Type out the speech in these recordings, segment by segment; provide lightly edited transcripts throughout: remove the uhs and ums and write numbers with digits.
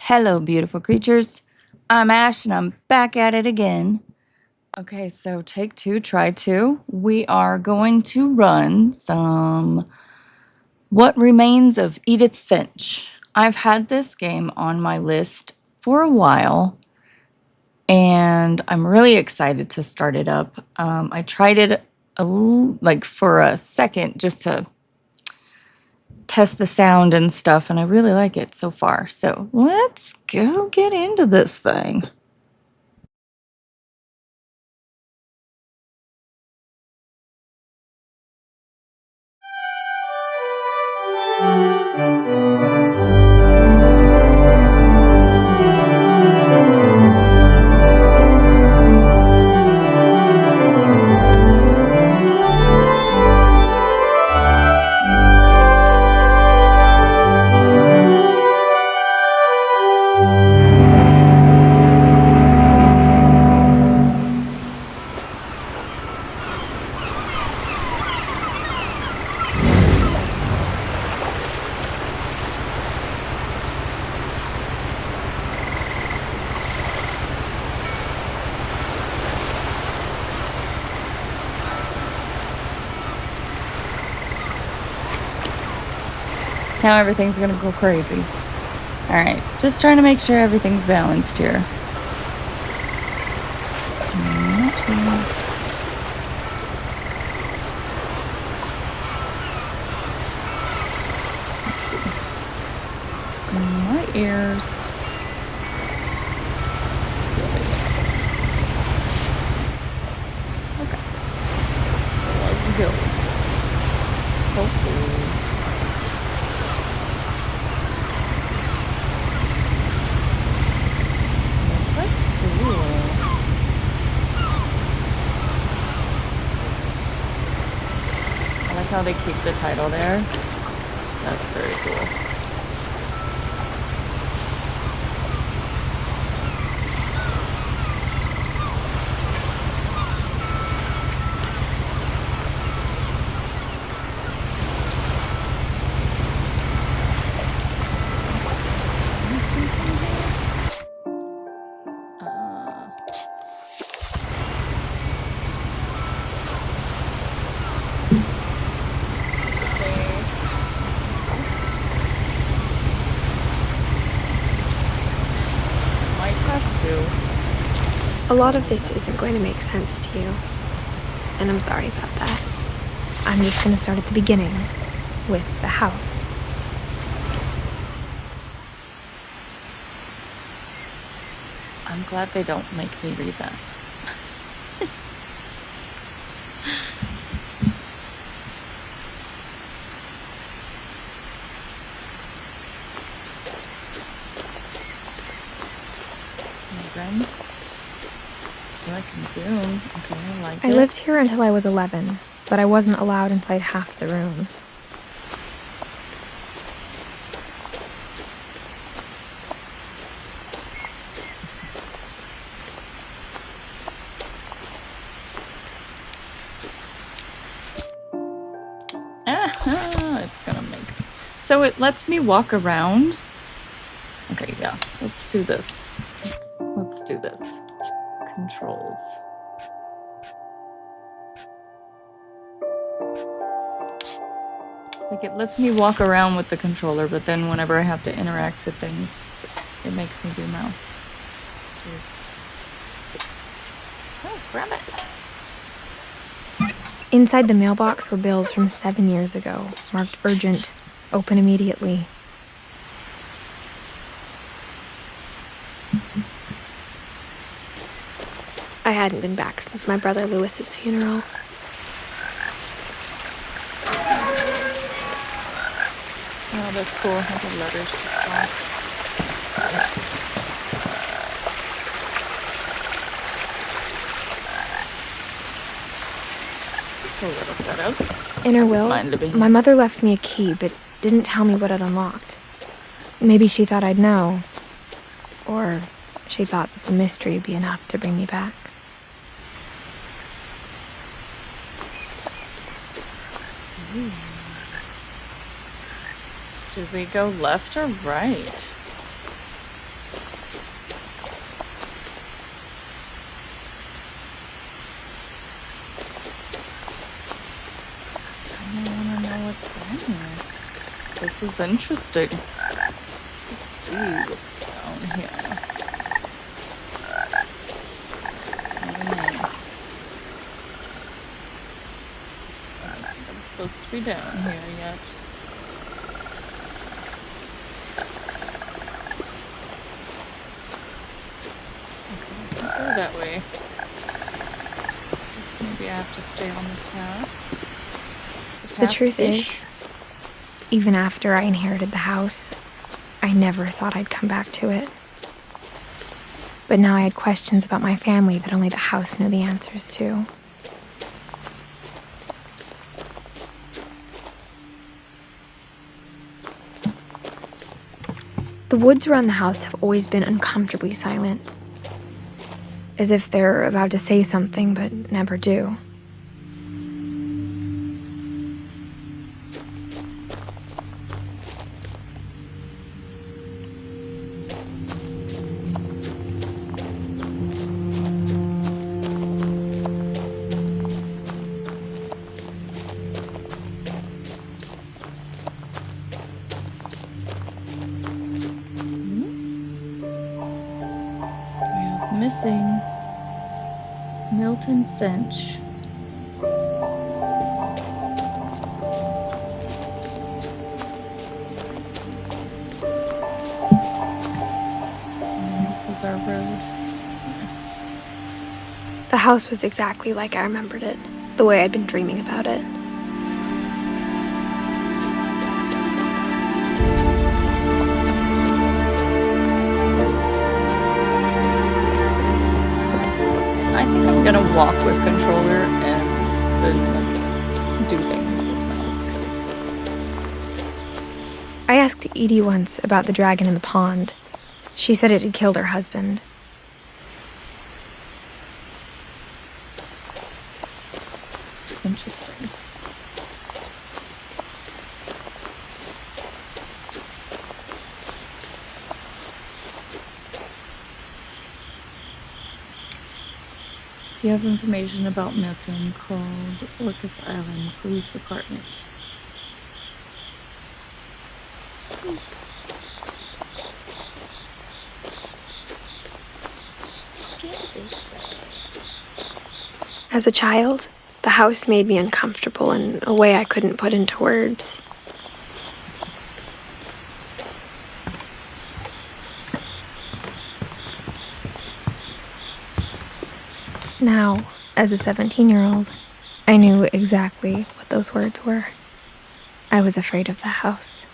Hello, beautiful creatures. I'm Ash, and I'm back at it again. Okay, so take two, try two. We are going to run some What Remains of Edith Finch. I've had this game on my list for a while, and I'm really excited to start it up. I tried it for a second just to test the sound and stuff, and I really like it so far. So let's go get into this thing. Now everything's gonna go crazy. Alright, just trying to make sure everything's balanced here. Let's see. My ears. This is good. Okay. Let's go. Hopefully. How they keep the title there. That's very cool. A lot of this isn't going to make sense to you, and I'm sorry about that. I'm just going to start at the beginning, with the house. I'm glad they don't make me read that. Again. I can zoom. Okay, I like it. I lived here until I was 11, but I wasn't allowed inside half the rooms. It's gonna make... So it lets me walk around? Okay, yeah. Let's do this. Let's do this. Controls. Like, it lets me walk around with the controller, but then whenever I have to interact with things, it makes me do mouse. Oh, grab it. Inside the mailbox were bills from 7 years ago, marked urgent, open immediately. I hadn't been back since my brother Lewis's funeral. Oh, that's cool. I have letters to spell. A little setup. In her will, my mother left me a key, but didn't tell me what it unlocked. Maybe she thought I'd know. Or she thought that the mystery would be enough to bring me back. Should we go left or right? is interesting. Let's see what's down here. I'm supposed to be down here yet. Okay, can't go that way. Guess maybe I have to stay on the path. The truth is, even after I inherited the house, I never thought I'd come back to it. But now I had questions about my family that only the house knew the answers to. The woods around the house have always been uncomfortably silent, as if they're about to say something but never do. Missing Milton Finch. So this is our road. The house was exactly like I remembered it, the way I'd been dreaming about it. I think I'm gonna walk with controller and then do things with mouse. I asked Edie once about the dragon in the pond. She said it had killed her husband. Interesting. If you have information about Milton, call the Orcas Island Police Department. As a child, the house made me uncomfortable in a way I couldn't put into words. Now, as a 17-year-old, I knew exactly what those words were. I was afraid of the house.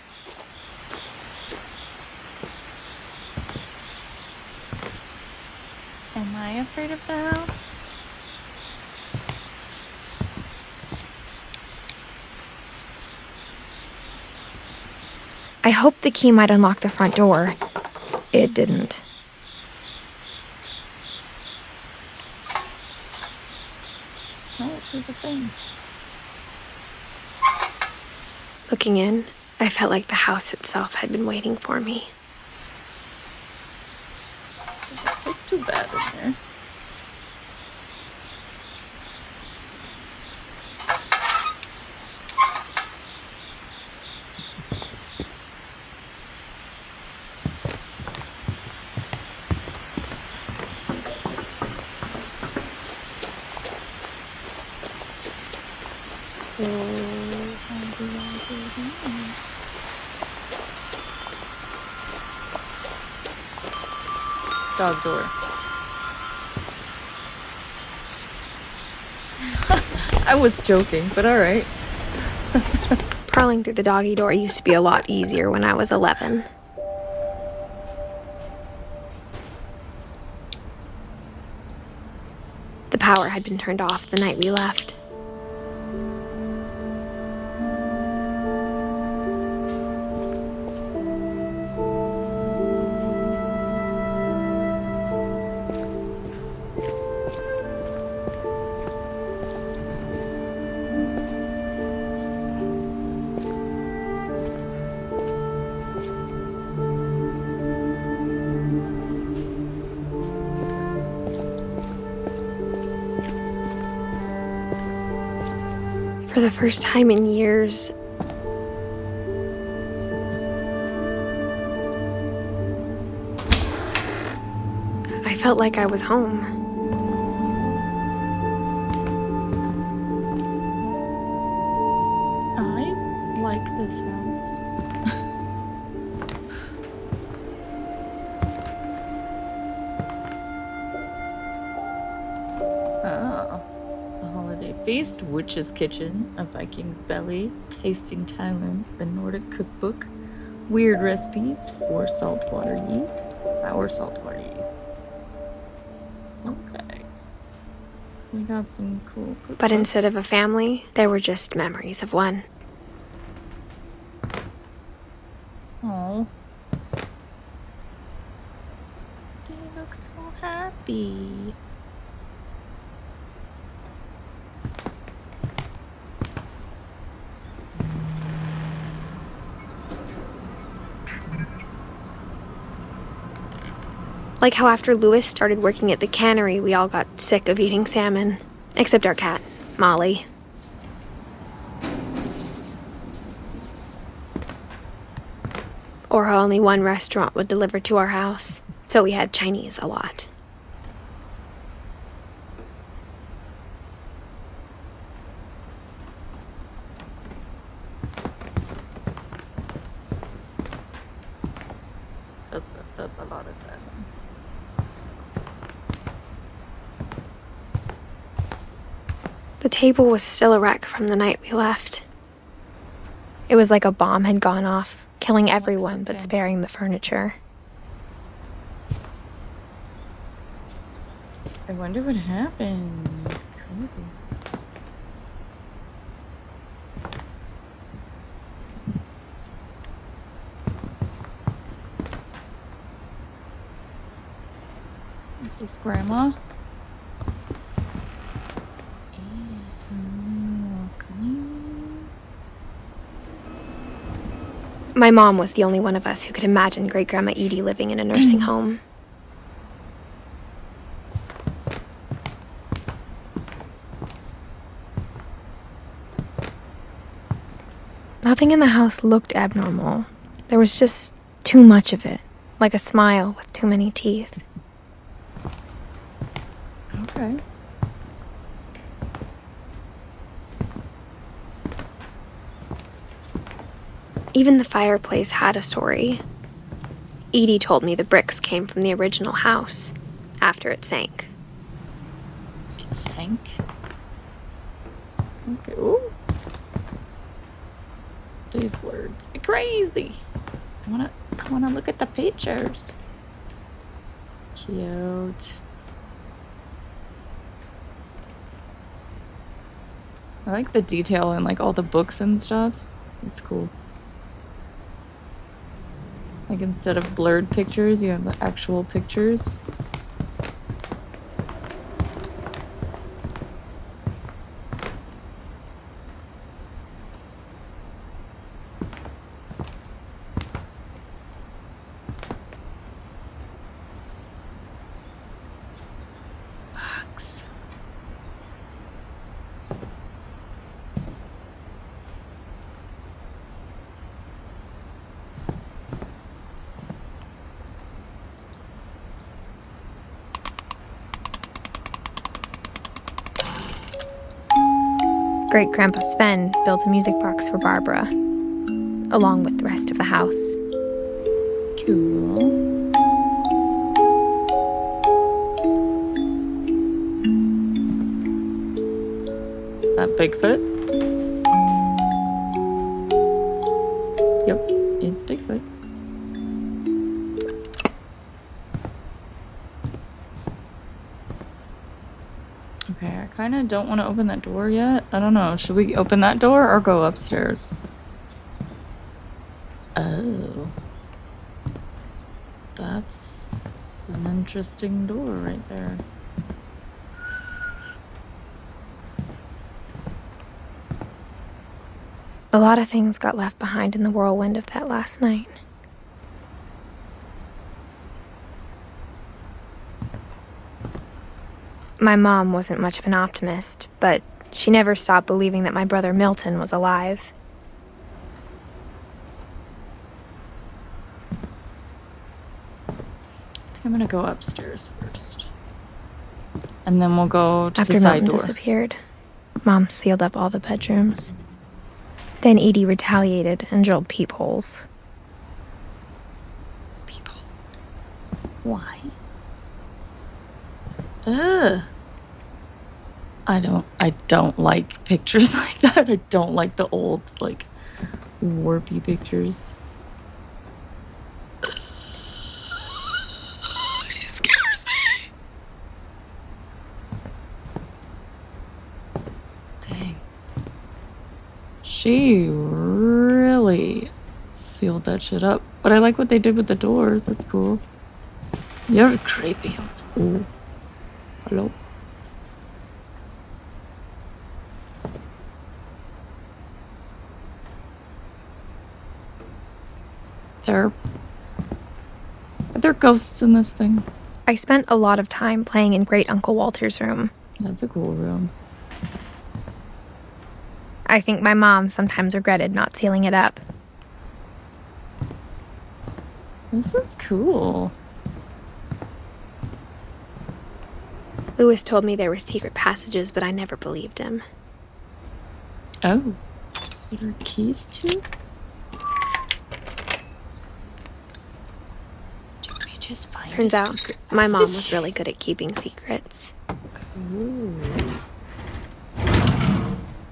Am I afraid of the house? I hoped the key might unlock the front door. It didn't. Oh, there's a thing. Looking in, I felt like the house itself had been waiting for me. Doesn't look too bad in there. So, how do I do that? Dog door. I was joking, but alright. Prowling through the doggy door used to be a lot easier when I was 11. The power had been turned off the night we left. For the first time in years, I felt like I was home. I like this house. Oh. The Holiday Feast, Witch's Kitchen, A Viking's Belly, Tasting Thailand, The Nordic Cookbook, Weird Recipes, 4 saltwater yeast, Sour saltwater yeast. Okay. We got some cool cookbooks. But instead of a family, there were just memories of one. Oh. They look so happy. Like how after Louis started working at the cannery, we all got sick of eating salmon. Except our cat, Molly. Or how only one restaurant would deliver to our house, so we had Chinese a lot. That's a lot of that. The table was still a wreck from the night we left. It was like a bomb had gone off, killing everyone but sparing the furniture. I wonder what happened. It's crazy. Is this Grandma? My mom was the only one of us who could imagine Great-Grandma Edie living in a nursing home. Nothing in the house looked abnormal. There was just too much of it, like a smile with too many teeth. Okay. Even the fireplace had a story. Edie told me the bricks came from the original house, after it sank. It sank? Okay. Ooh. These words be crazy. I wanna look at the pictures. Cute. I like the detail in like all the books and stuff. It's cool. Like instead of blurred pictures, you have the actual pictures. Box. Great-Grandpa Sven built a music box for Barbara, along with the rest of the house. Cool. Is that Bigfoot? Yep, it's Bigfoot. Okay, I kind of don't want to open that door yet. I don't know. Should we open that door or go upstairs? Oh. That's an interesting door right there. A lot of things got left behind in the whirlwind of that last night. My mom wasn't much of an optimist, but she never stopped believing that my brother Milton was alive. I'm gonna go upstairs first. And then we'll go to After the side Milton door. disappeared, Mom sealed up all the bedrooms. Then Edie retaliated and drilled peepholes. Peepholes. Why? Ugh. I don't like pictures like that. I don't like the old, like, warpy pictures. He scares me. Dang. She really sealed that shit up. But I like what they did with the doors. That's cool. You're creepy. Ooh. Hello. Are there ghosts in this thing? I spent a lot of time playing in Great Uncle Walter's room. That's a cool room. I think my mom sometimes regretted not sealing it up. This is cool. Lewis told me there were secret passages, but I never believed him. Oh. This is what our keys to? Did we just find Turns a out, secret my mom passage? was really good at keeping secrets. Ooh.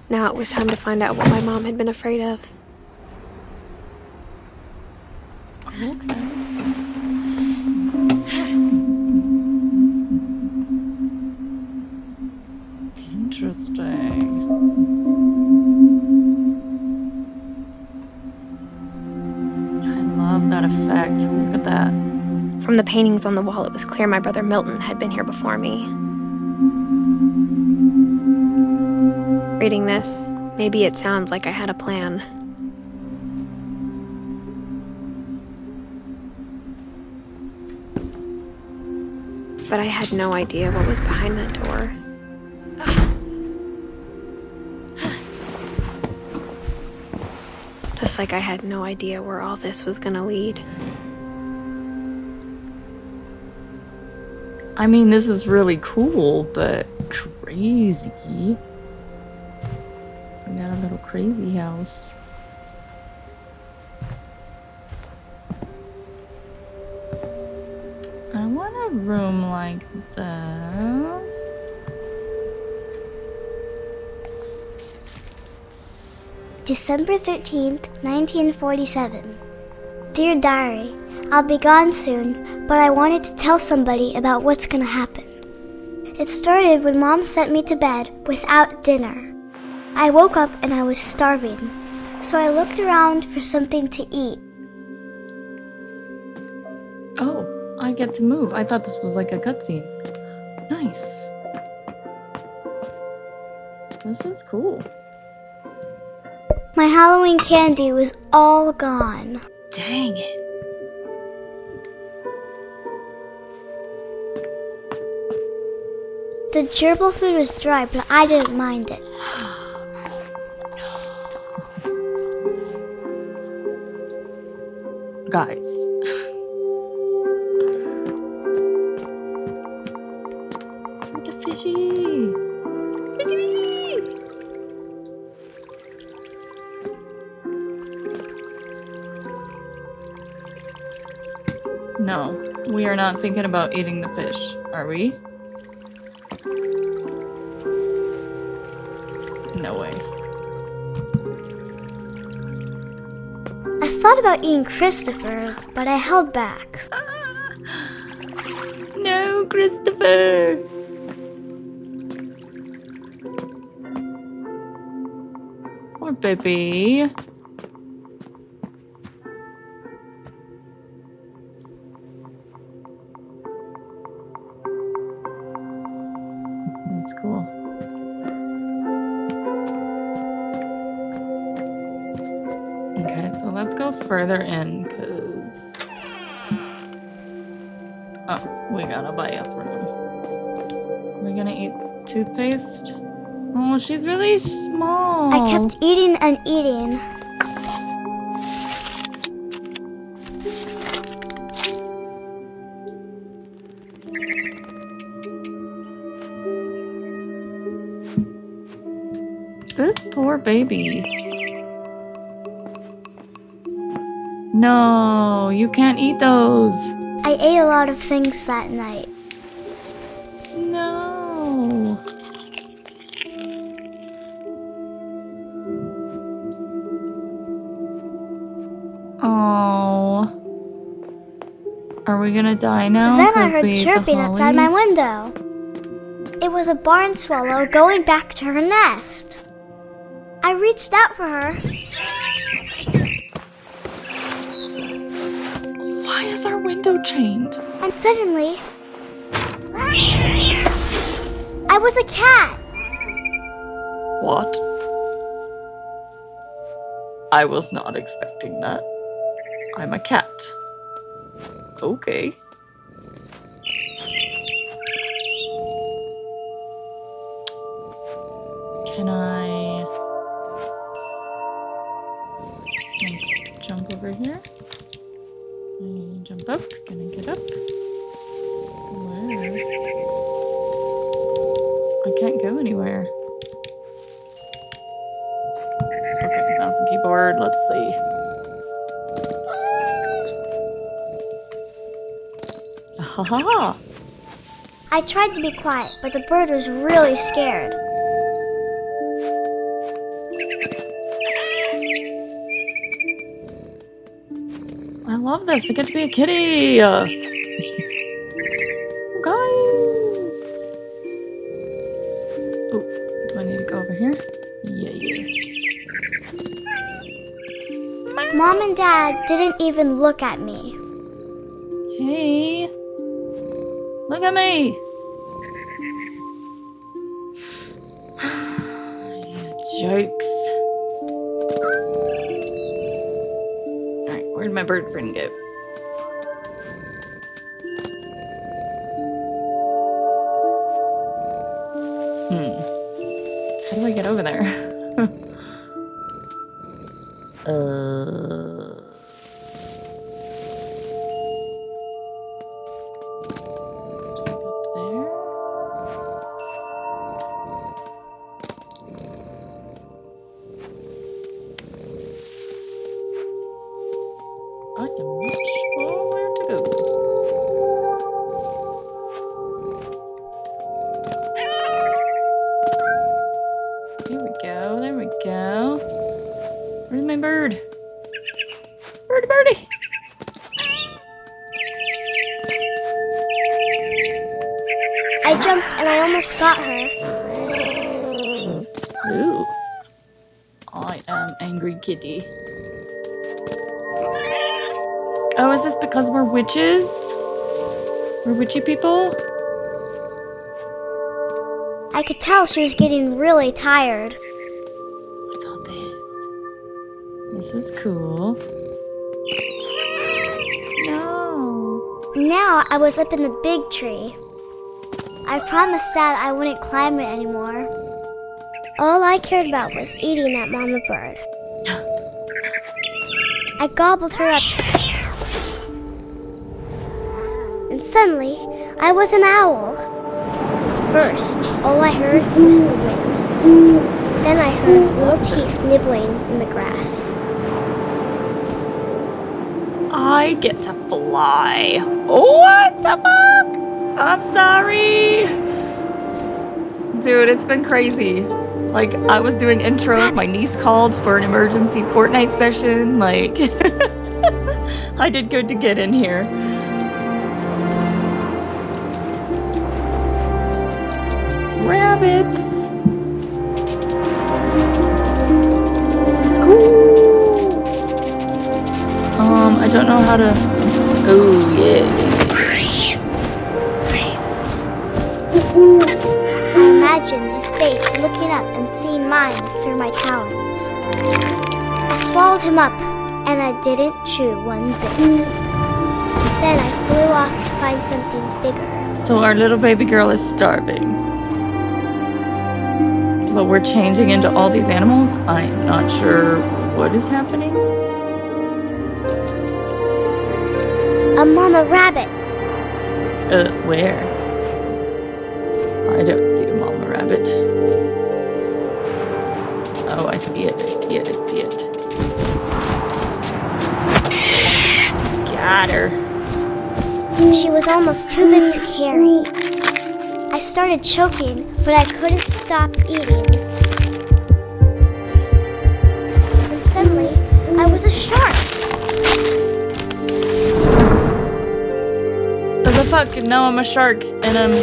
Now it was time to find out what my mom had been afraid of. Okay. Interesting. I love that effect. Look at that. From the paintings on the wall, it was clear my brother Milton had been here before me. Reading this, maybe it sounds like I had a plan. But I had no idea what was behind that door. Just like I had no idea where all this was gonna lead. I mean, this is really cool, but crazy. We got a little crazy house. I want a room like this. December 13th, 1947. Dear Diary, I'll be gone soon, but I wanted to tell somebody about what's gonna happen. It started when Mom sent me to bed without dinner. I woke up and I was starving, so I looked around for something to eat. Oh, I get to move. I thought this was like a cutscene. Nice. This is cool. My Halloween candy was all gone. Dang it. The gerbil food was dry, but I didn't mind it. Guys. The fishy. Fishy. No, we are not thinking about eating the fish, are we? No way. I thought about eating Christopher, but I held back. No, Christopher. Poor baby. That's cool. Okay, so let's go further in, because... Oh, we got a bathroom. We're gonna eat toothpaste? Oh, she's really small. I kept eating and eating. This poor baby. No, you can't eat those. I ate a lot of things that night. No. Oh. Are we gonna die now? Then I 'cause heard we ate the chirping outside my holly? window. It was a barn swallow going back to her nest. I reached out for her. Why is our window chained? And suddenly, I was a cat. What? I was not expecting that. I'm a cat. Okay. Can I jump over here? Can I jump up? Can I get up? Where? I can't go anywhere. Okay, mouse and keyboard. Let's see. Ha ha ha! I tried to be quiet, but the bird was really scared. I love this. I get to be a kitty. Guys. Oh, do I need to go over here? Yeah. Mom and Dad didn't even look at me. Hey. Look at me. Jokes. Alright, where'd my bird friend go? How do I get over there? Jump up there. I am not sure where to go. There we go. Where's my bird? Birdie! I jumped and I almost got her. Ooh. I am angry kitty. Oh, is this because we're witches? We're witchy people? I could tell she was getting really tired. What's all this? This is cool. No. Now I was up in the big tree. I promised Dad I wouldn't climb it anymore. All I cared about was eating that mama bird. I gobbled her up. And suddenly, I was an owl. First, all I heard was the wind. Then I heard little teeth nibbling in the grass. I get to fly. What the fuck? I'm sorry. Dude, it's been crazy. Like, I was doing intro, my niece called for an emergency Fortnite session. Like, I did good to get in here. Rabbits. This is cool. I don't know how to. Oh yeah. Nice. I imagined his face looking up and seeing mine through my talons. I swallowed him up, and I didn't chew one bit. Then I flew off to find something bigger. So our little baby girl is starving. But we're changing into all these animals. I am not sure what is happening. A mama rabbit. Where? I don't see a mama rabbit. Oh, I see it. I see it. I see it. Got her. She was almost too big to carry. I started choking, but I couldn't stop eating. And suddenly, I was a shark. What the fuck? Now I'm a shark and I'm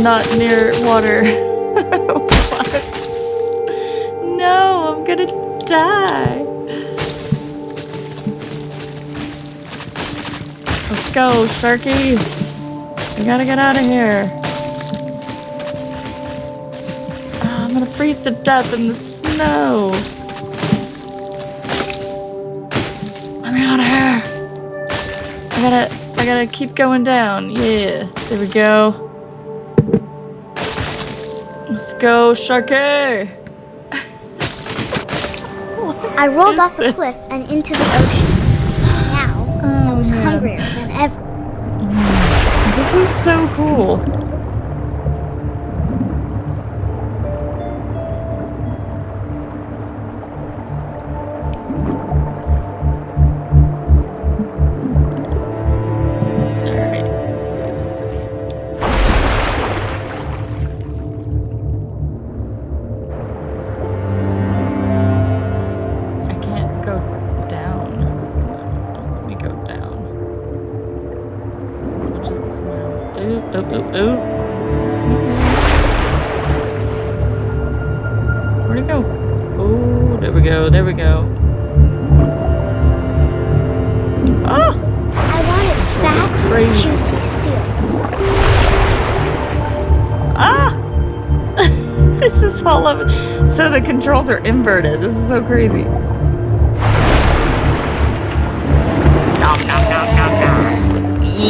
not near water. What? No, I'm gonna die. Let's go, Sharky. We gotta get out of here. Oh, I'm gonna freeze to death in the snow. Let me out of here. I gotta keep going down. Yeah, there we go. Let's go, Sharky. I rolled off a cliff and into the ocean. Now, I was hungrier than ever. This is so cool. Alright, let's see. I can't go down. Don't let me go down. So I'll just swim. Ooh. See? Where'd it go? Oh, there we go. Ah! I wanted fat, Crazy. juicy seals. Ah! This is all of it. So the controls are inverted. This is so crazy. I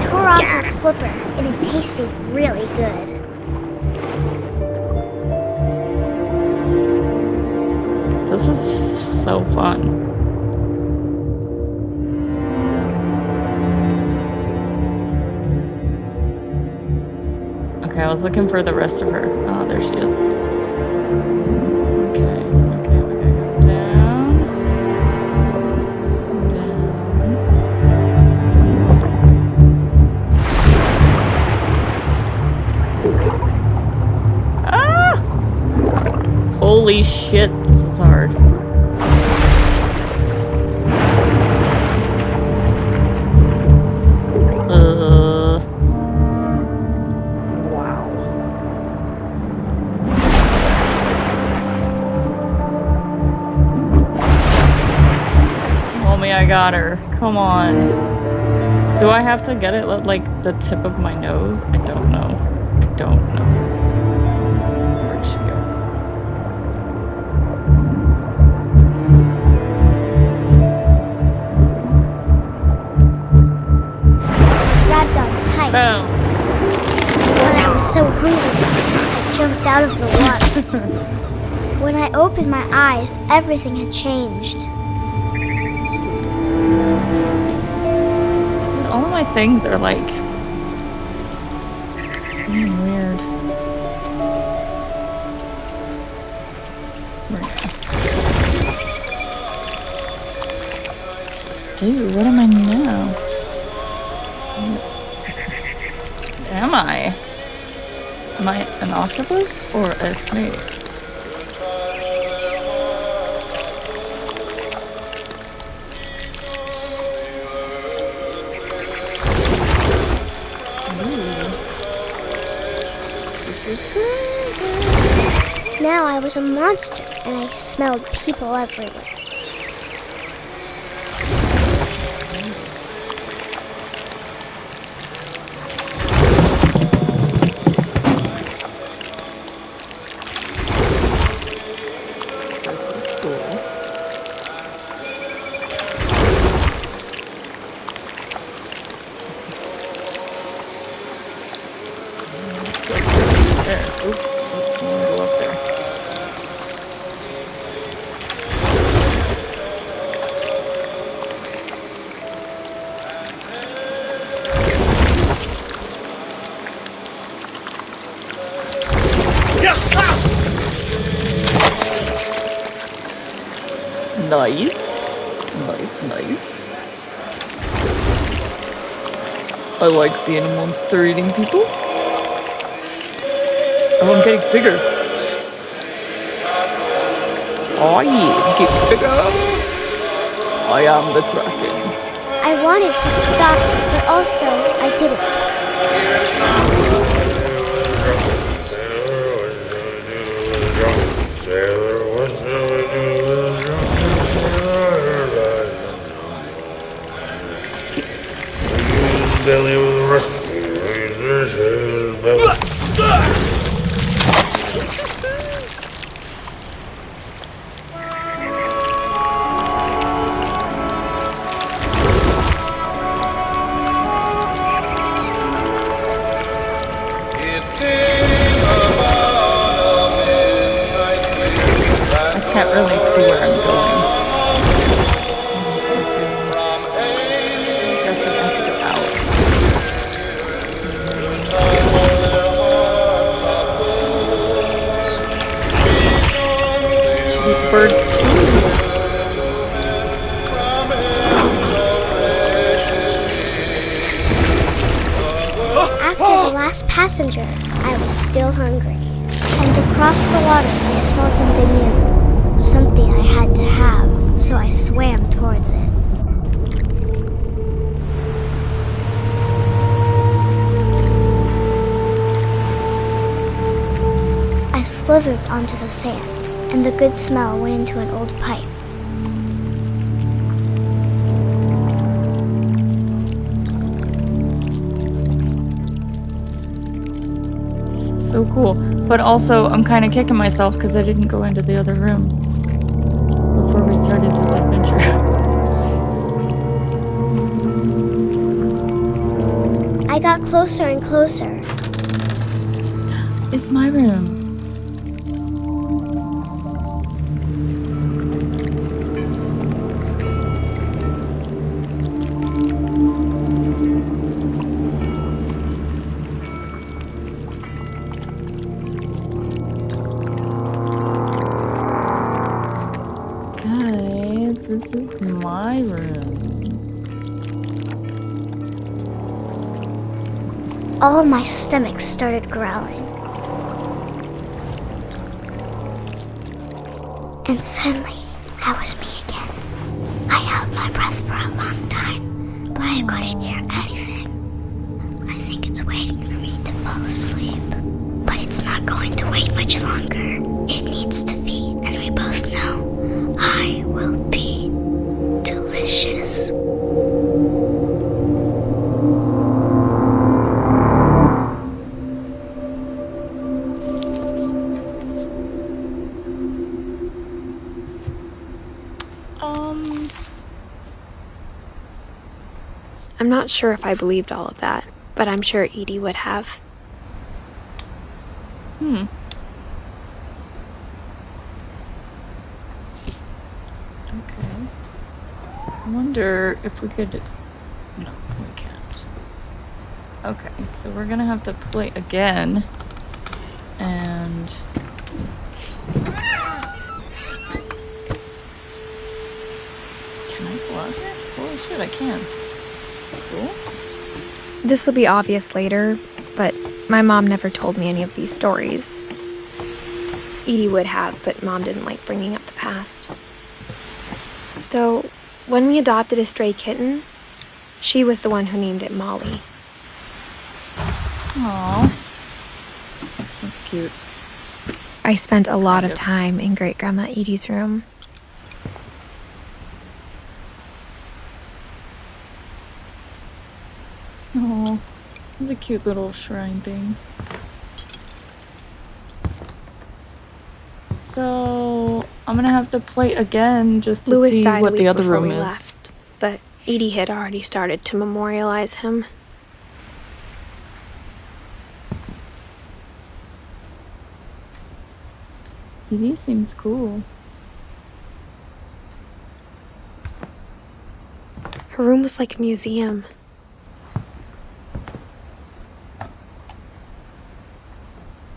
tore off her flipper, and it tasted really good. This is so fun. Okay, I was looking for the rest of her. Oh, there she is. Okay, we gotta go down. Ah! Holy shit, this is hard. Wow. Tell me I got her. Come on. Do I have to get it at, like, the tip of my nose? I don't know. Where'd she go? Grabbed on tight. Boom. When I was so hungry, I jumped out of the water. When I opened my eyes, everything had changed. Dude, all of my things are like weird. Dude, what am I now? Am I? Am I an octopus or a snake? Now I was a monster, and I smelled people everywhere. Nice. Nice. I like being a monster eating people. Oh, I'm getting bigger. Oh yeah, get bigger. I am the Kraken. I wanted to stop, but also I didn't. I can't really see where I'm going. I guess I have to go out. Should eat the birds too. After the last passenger, I was still hungry. And across the water, I smelled something new. Something I had to have, so I swam towards it. I slithered onto the sand, and the good smell went into an old pipe. So cool. But also, I'm kind of kicking myself because I didn't go into the other room before we started this adventure. I got closer and closer. It's my room. This is my room. All of my stomach started growling. And suddenly, I was me again. I held my breath for a long time, but I couldn't hear anything. I think it's waiting for me to fall asleep. But it's not going to wait much longer. It needs to feed, and we both know I will be delicious. I'm not sure if I believed all of that, but I'm sure Edie would have. Okay. I wonder if we could... No, we can't. Okay, so we're gonna have to play again. And... Can I block it? Holy shit, I can. Cool. This will be obvious later, but my mom never told me any of these stories. Edie would have, but Mom didn't like bringing up the past. Though, when we adopted a stray kitten, she was the one who named it Molly. Aww. That's cute. I spent a lot of time in Great-Grandma Edie's room. Oh, it's a cute little shrine thing. So I'm gonna have to play again just to Louis see died what a the week other before room we is. left, but Edie had already started to memorialize him. Edie seems cool. Her room was like a museum.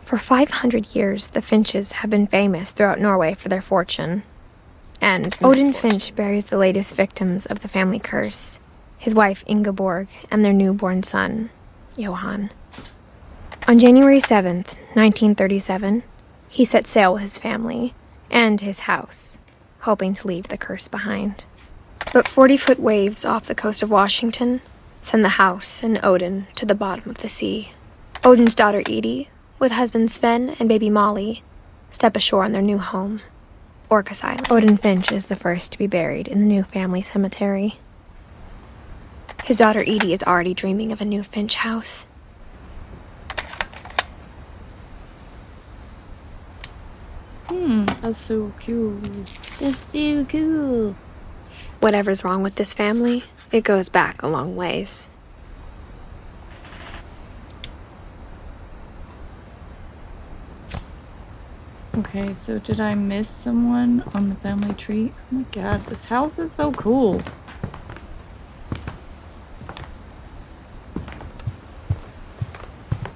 For 500 years, the Finches have been famous throughout Norway for their fortune. And Odin Finch buries the latest victims of the family curse, his wife Ingeborg and their newborn son, Johann. On January 7th, 1937, he set sail with his family and his house, hoping to leave the curse behind. But 40-foot waves off the coast of Washington send the house and Odin to the bottom of the sea. Odin's daughter Edie, with husband Sven and baby Molly, step ashore on their new home, Orcas Island. Odin Finch is the first to be buried in the new family cemetery. His daughter Edie is already dreaming of a new Finch house. That's so cute. That's so cool. Whatever's wrong with this family, it goes back a long ways. Okay, so did I miss someone on the family tree? Oh my god, this house is so cool.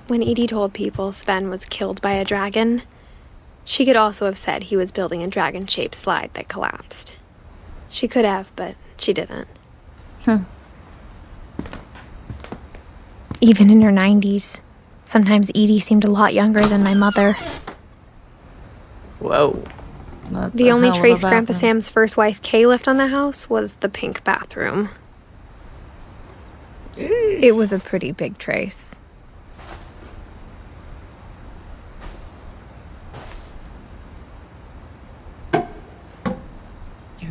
When Edie told people Sven was killed by a dragon, she could also have said he was building a dragon-shaped slide that collapsed. She could have, but she didn't. Huh. Even in her 90s, sometimes Edie seemed a lot younger than my mother. Whoa. That's The a only hell of a trace Grandpa bathroom. Sam's first wife Kay left on the house was the pink bathroom. It was a pretty big trace.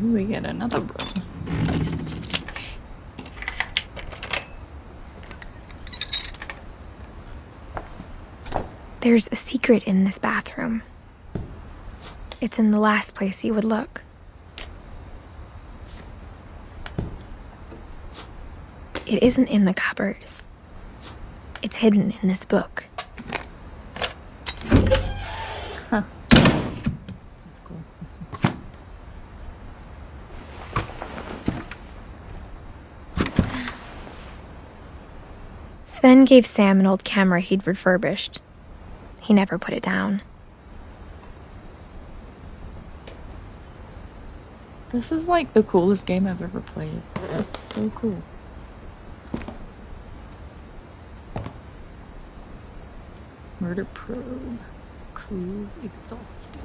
Ooh, we get another room. Nice. There's a secret in this bathroom. It's in the last place you would look. It isn't in the cupboard. It's hidden in this book. Huh. That's cool. Sven gave Sam an old camera he'd refurbished. He never put it down. This is like the coolest game I've ever played. That's so cool. Murder probe. Clues exhausted.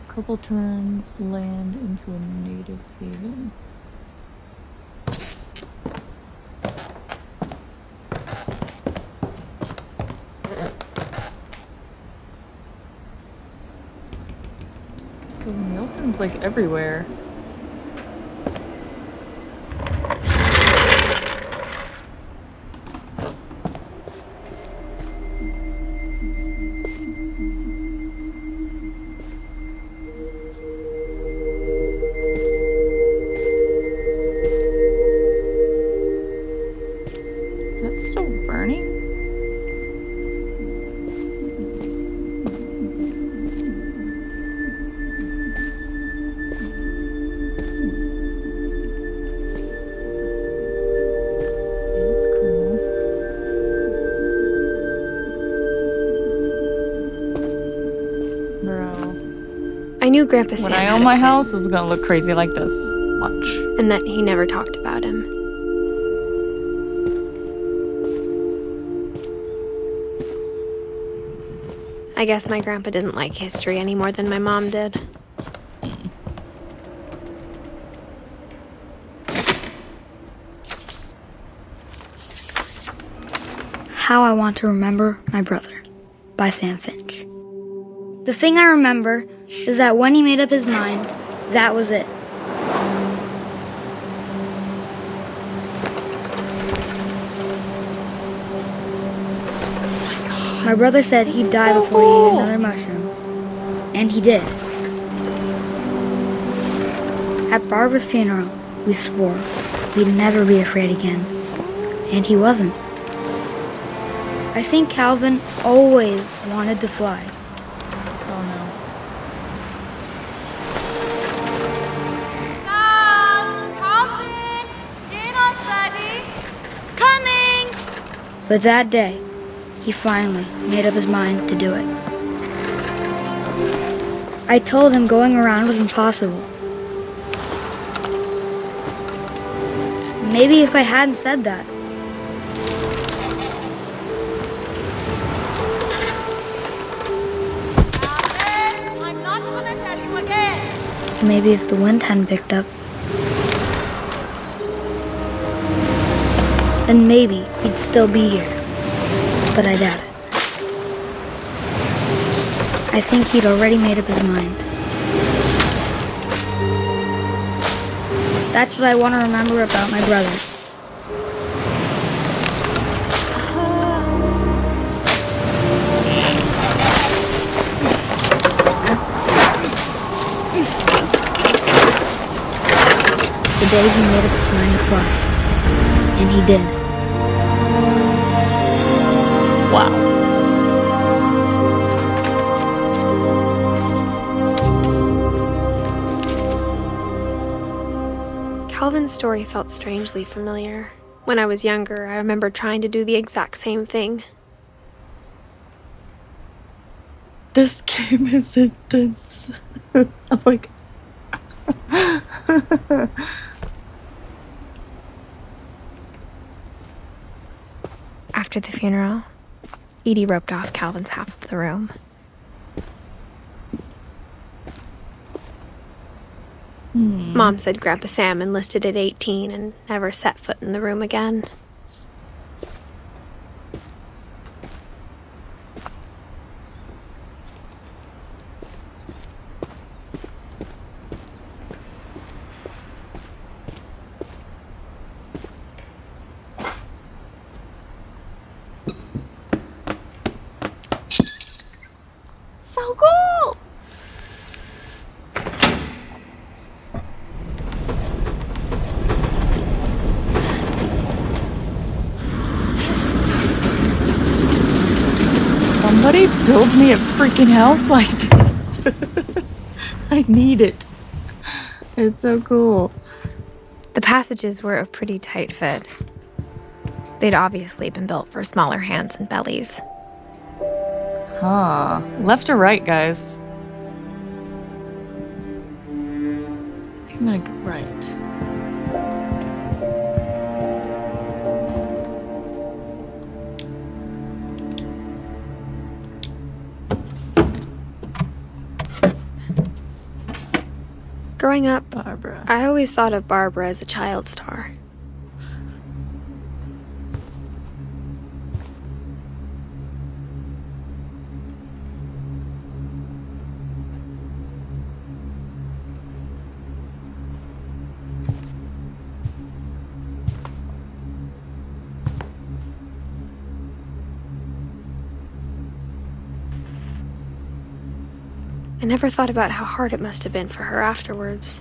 Couple turns, land into a native haven. So Milton's like everywhere. Is that still burning? It's cool. Bro. I knew Grandpa Sam When I had own a my twin, house, it's gonna look crazy like this. Watch. and that he never talked about him. I guess my grandpa didn't like history any more than my mom did. How I Want to Remember My Brother by Sam Finch. The thing I remember is that when he made up his mind, that was it. My brother said he'd die so before he cool. ate another mushroom. And he did. At Barbara's funeral, we swore we'd never be afraid again. And he wasn't. I think Calvin always wanted to fly. Oh no. But that day, he finally made up his mind to do it. I told him going around was impossible, Maybe if I hadn't said that. I'm not gonna tell you again. Maybe if the wind hadn't picked up, then maybe he'd still be here. But I doubt it. I think he'd already made up his mind. That's what I want to remember about my brother. The day he made up his mind to fly. And he did. Wow. Calvin's story felt strangely familiar. When I was younger, I remember trying to do the exact same thing. This game is intense. I'm like... After the funeral, Edie roped off Calvin's half of the room. Mom said Grandpa Sam enlisted at 18 and never set foot in the room again. So cool! Somebody build me a freaking house like this. I need it. It's so cool. The passages were a pretty tight fit. They'd obviously been built for smaller hands and bellies. Huh. Left or right, guys? I'm gonna go right. Growing up, Barbara. I always thought of Barbara as a child star. I never thought about how hard it must have been for her afterwards.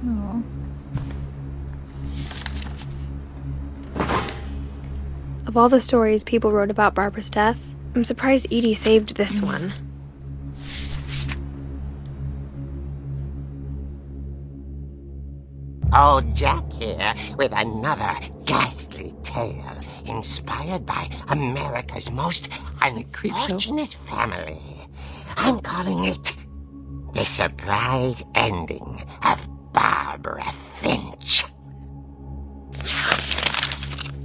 Aw. Of all the stories people wrote about Barbara's death, I'm surprised Edie saved this one. Old Jack here with another ghastly tale inspired by America's most unfortunate family. I'm calling it The Surprise Ending of Barbara Finch.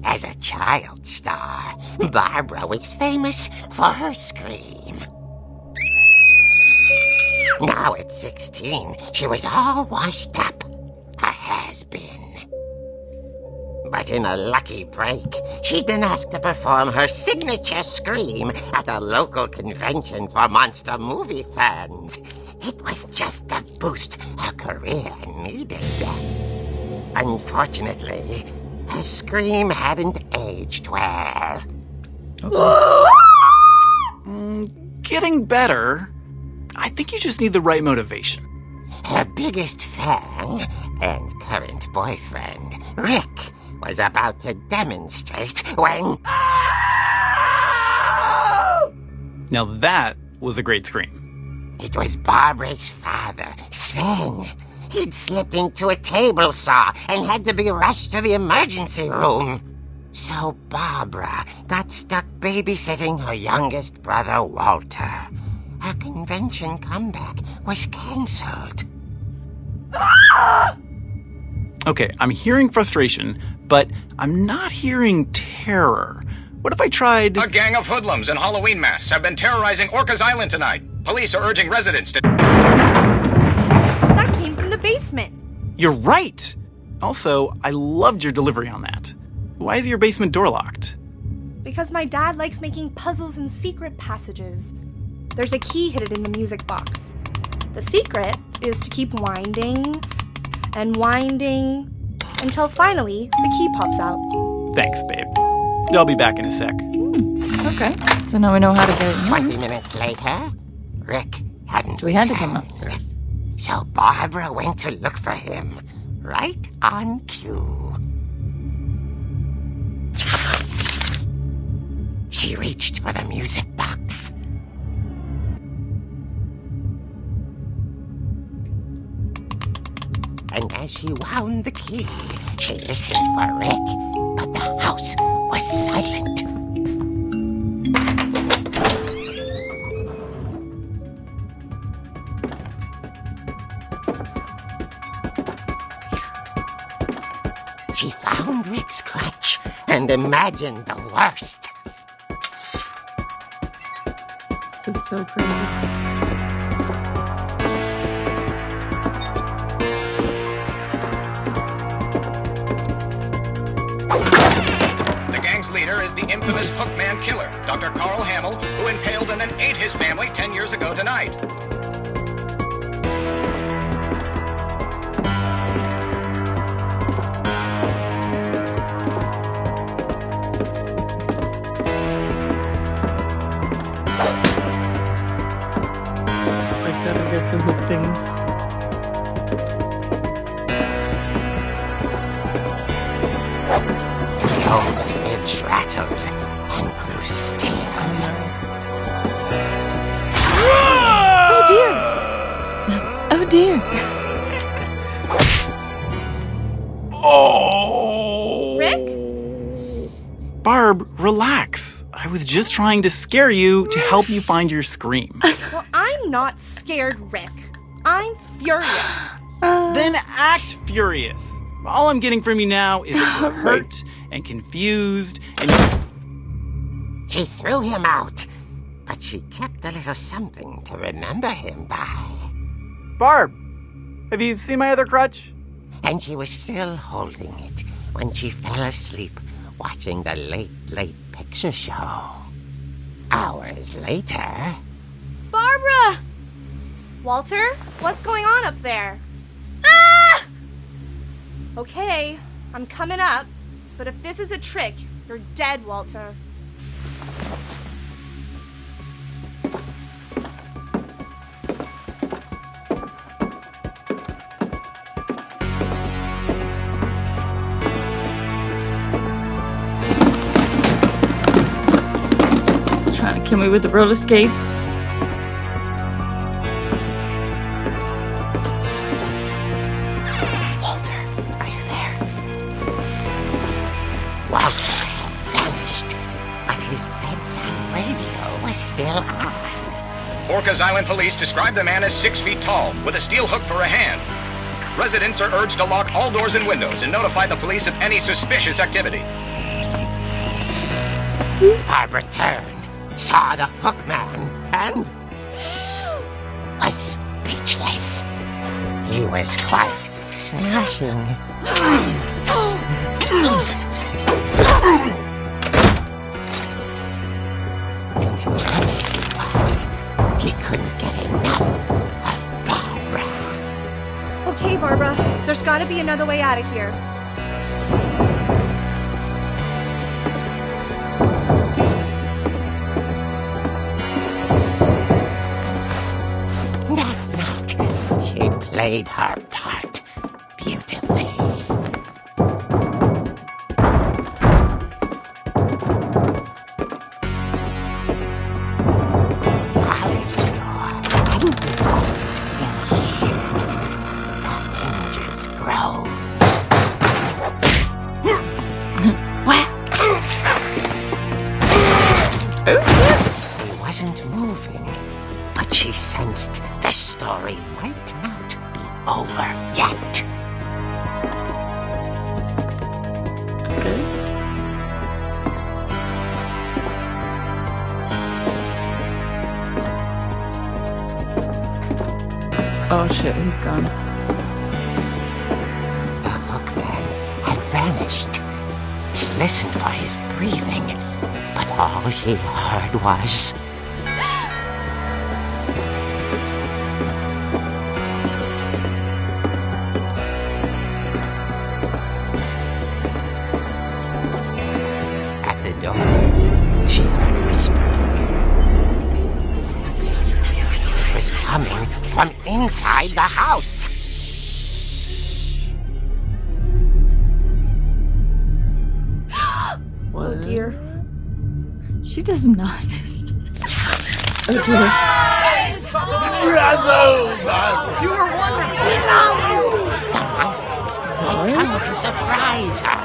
As a child star, Barbara was famous for her scream. Now at 16, she was all washed up. A has-been. But in a lucky break, she'd been asked to perform her signature scream at a local convention for monster movie fans. It was just the boost her career needed. Unfortunately, her scream hadn't aged well. Getting better. I think you just need the right motivation. Her biggest fan and current boyfriend, Rick, was about to demonstrate when... Now that was a great scream. It was Barbara's father, Sven. He'd slipped into a table saw and had to be rushed to the emergency room. So Barbara got stuck babysitting her youngest brother, Walter. Her convention comeback was cancelled. Okay, I'm hearing frustration, but I'm not hearing terror. What if I tried... A gang of hoodlums in Halloween masks have been terrorizing Orcas Island tonight. Police are urging residents to... That came from the basement. You're right! Also, I loved your delivery on that. Why is your basement door locked? Because my dad likes making puzzles and secret passages. There's a key hidden in the music box. The secret is to keep winding and winding until finally the key pops out. Thanks, babe. I'll be back in a sec. Okay. So now we know how to get it. 20 minutes later, Rick hadn't So we had to come returned. upstairs. So Barbara went to look for him, right on cue. She reached for the music box. And as she wound the key, she listened for Rick, but the house was silent. She found Rick's crutch and imagined the worst. This is so crazy. The gang's leader is the infamous Hookman killer, Dr. Carl Hamill, who impaled and then ate his family 10 years ago tonight. I gotta get to hook things. The old fridge rattled and grew still. Oh dear! Oh dear! Oh! Rick? Barb, relax. I was just trying to scare you to help you find your scream. Well, I'm not scared, Rick. I'm furious. Then act furious. All I'm getting from you now is that you're hurt and confused and She threw him out, but she kept a little something to remember him by. Barb, have you seen my other crutch? And she was still holding it when she fell asleep watching the late picture show. Hours later... Barbara! Walter, what's going on up there? Ah! Okay, I'm coming up, but if this is a trick, you're dead, Walter. Trying to kill me with the roller skates. Walter, are you there? Walter had vanished, but his bedside radio was still on. Orcas Island police describe the man as 6 feet tall, with a steel hook for a hand. Residents are urged to lock all doors and windows and notify the police of any suspicious activity. Barbara turned, saw the hook man, and was speechless. He was quite smashing. And whoever he was, he couldn't get enough of Barbara. Okay, Barbara, there's gotta be another way out of here. That night, she played her part beautifully. Molly's door hadn't been opened in years. The hinges groaned. He wasn't moving, but she sensed the story might not be over yet. Oh shit, he's gone. The hookman had vanished. She listened for his breathing, but all she heard was... At the door, she heard whispering. It was coming from inside the house. Oh dear. She does not. Oh dear. You were wonderful. The monsters had come to surprise her.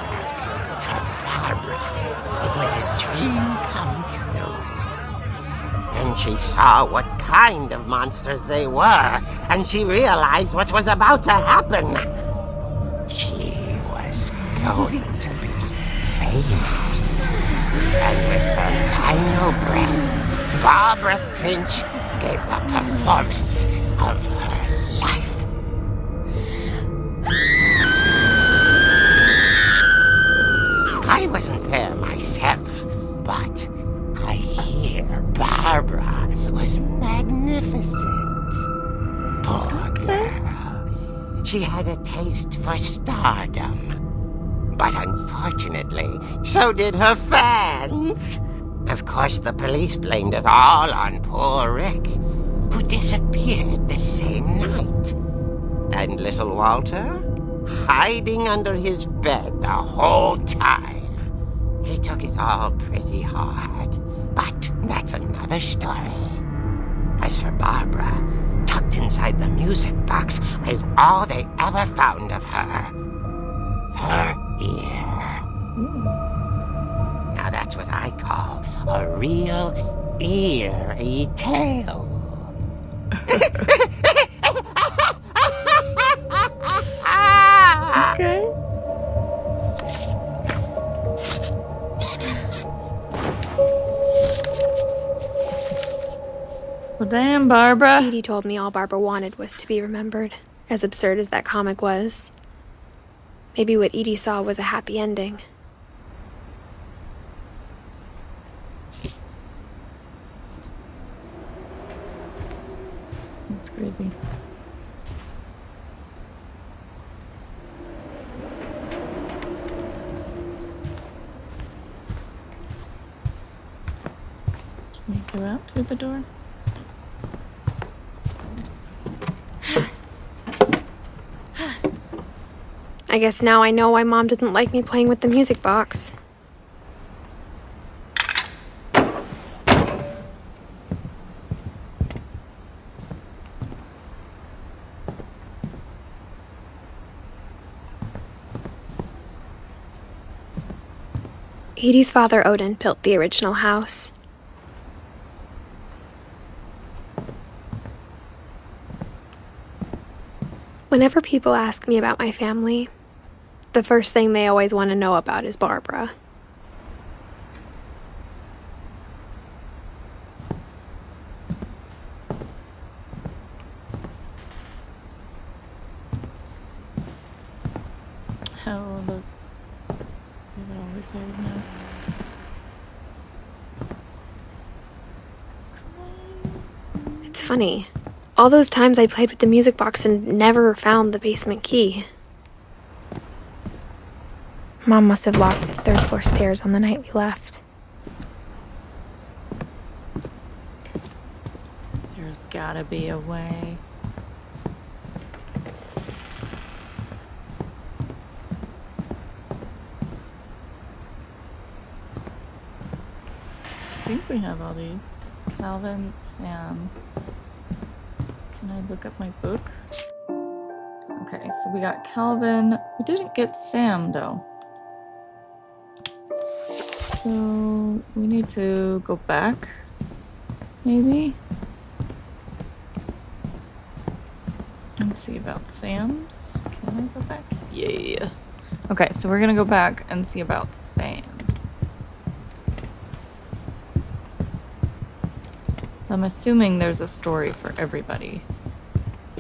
For Barbara, it was a dream come true. Then she saw what kind of monsters they were, and she realized what was about to happen. She was going to be famous. And with her final breath, Barbara Finch gave the performance of her life. I wasn't there myself, but I hear Barbara was magnificent. Poor girl. She had a taste for stardom. But unfortunately, so did her fans. Of course, the police blamed it all on poor Rick, who disappeared the same night. And little Walter, hiding under his bed the whole time. He took it all pretty hard, but that's another story. As for Barbara, tucked inside the music box was all they ever found of her. Her ear. Now that's what I call a real eerie tale. Okay. Well, damn, Barbara. Edie told me all Barbara wanted was to be remembered, as absurd as that comic was. Maybe what Edie saw was a happy ending. That's crazy. Can we go out through the door? I guess now I know why Mom didn't like me playing with the music box. Edie's father, Odin, built the original house. Whenever people ask me about my family, the first thing they always want to know about is Barbara. Oh, look. They're all retired now. It's funny. All those times I played with the music box and never found the basement key. Mom must have locked the third floor stairs on the night we left. There's gotta be a way. I think we have all these. Calvin, Sam. Can I look up my book? Okay, so we got Calvin. We didn't get Sam though. So we need to go back, maybe? And and see about Sam's. Can I go back? Yeah. Okay, so we're gonna go back and see about Sam. I'm assuming there's a story for everybody.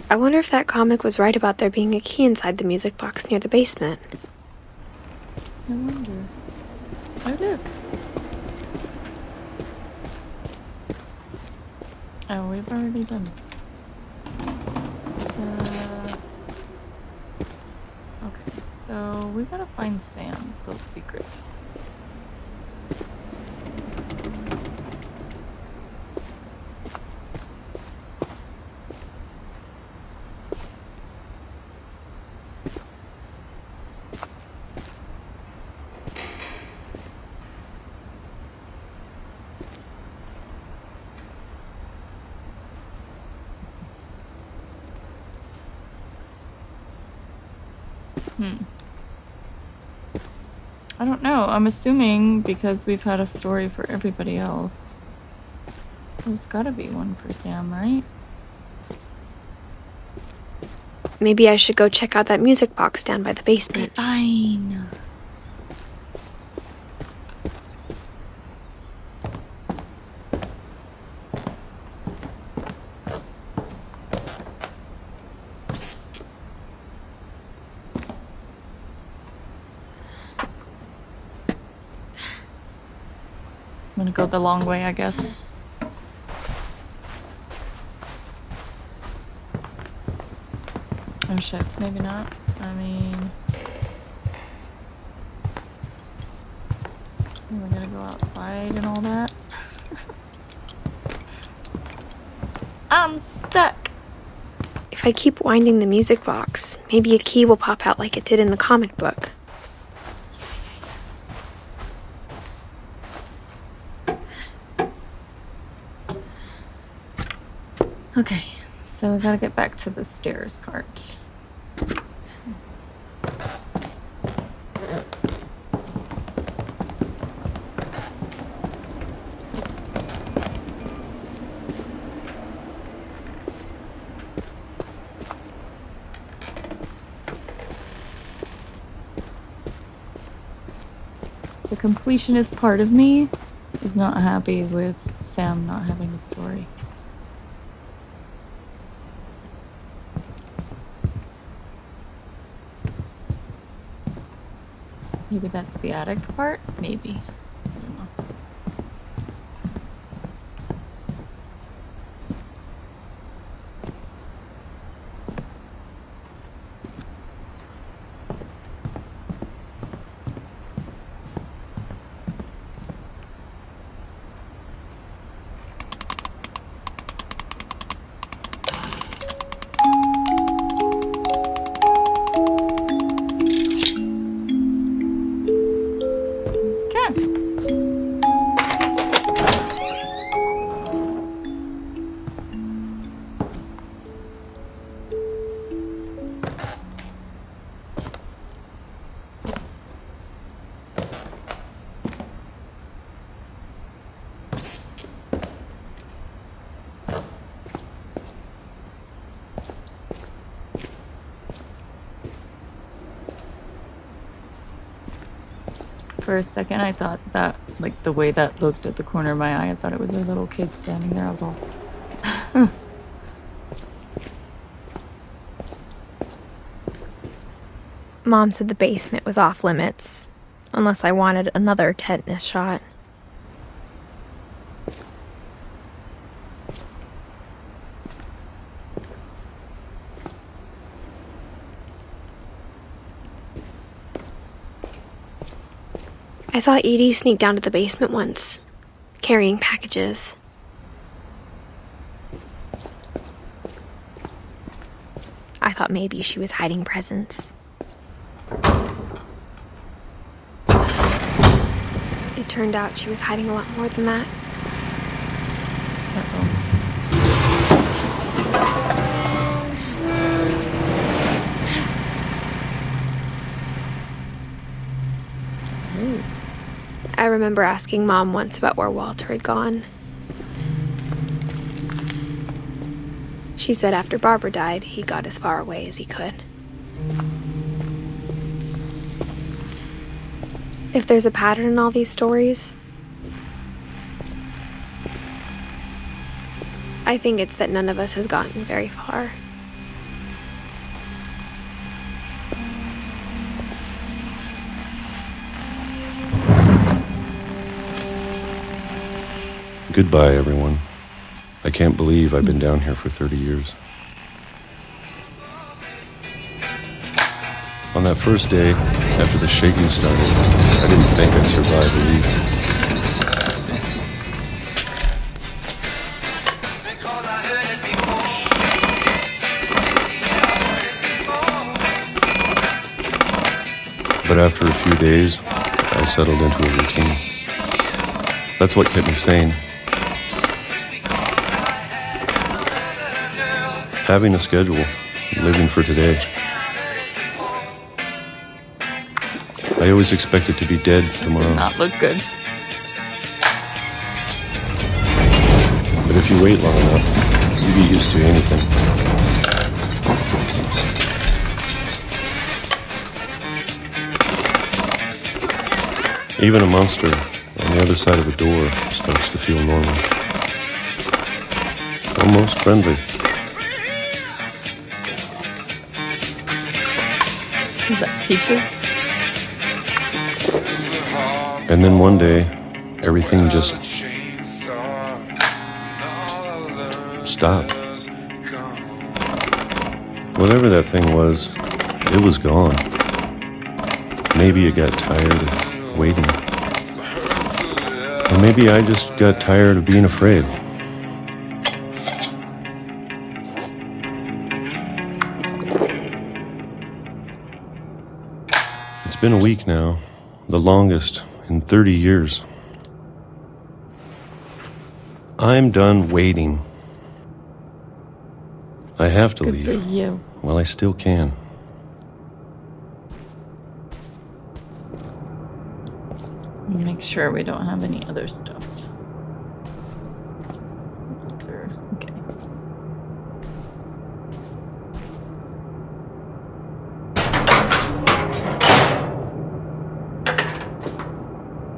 I wonder if that comic was right about there being a key inside the music box near the basement. I wonder. Oh, look. Oh, we've already done this. Okay, so we gotta find Sam's little secret. I don't know. I'm assuming because we've had a story for everybody else. There's gotta be one for Sam, right? Maybe I should go check out that music box down by the basement. Fine. I'm gonna go the long way, I guess. Oh shit, maybe not. I mean... We're gonna go outside and all that. I'm stuck! If I keep winding the music box, maybe a key will pop out like it did in the comic book. Okay, so we gotta get back to the stairs part. The completionist part of me is not happy with Sam not having a story. Maybe that's the attic part? Maybe. I don't know. For a second, I thought that, like, the way that looked at the corner of my eye, I thought it was a little kid standing there. I was all... Mom said the basement was off limits, unless I wanted another tetanus shot. I saw Edie sneak down to the basement once, carrying packages. I thought maybe she was hiding presents. It turned out she was hiding a lot more than that. Uh-oh. Ooh. I remember asking Mom once about where Walter had gone. She She said after Barbara died, he got as far away as he could. If there's a pattern in all these stories, I think it's that none of us has gotten very far. Goodbye, everyone. I can't believe I've been down here for 30 years. On that first day, after the shaking started, I didn't think I'd survive a week. But after a few days, I settled into a routine. That's what kept me sane. Having a schedule, living for today. I always expected to be dead tomorrow. Did not look good. But if you wait long enough, you get used to anything. Even a monster on the other side of a door starts to feel normal. Almost friendly. Was that Peaches? And then one day, everything just stopped. Whatever that thing was, it was gone. Maybe it got tired of waiting. Or maybe I just got tired of being afraid. It's been a week now, the longest in 30 years. I'm done waiting. I have to leave. Good for you. Well, I still can. Make sure we don't have any other stuff. Okay.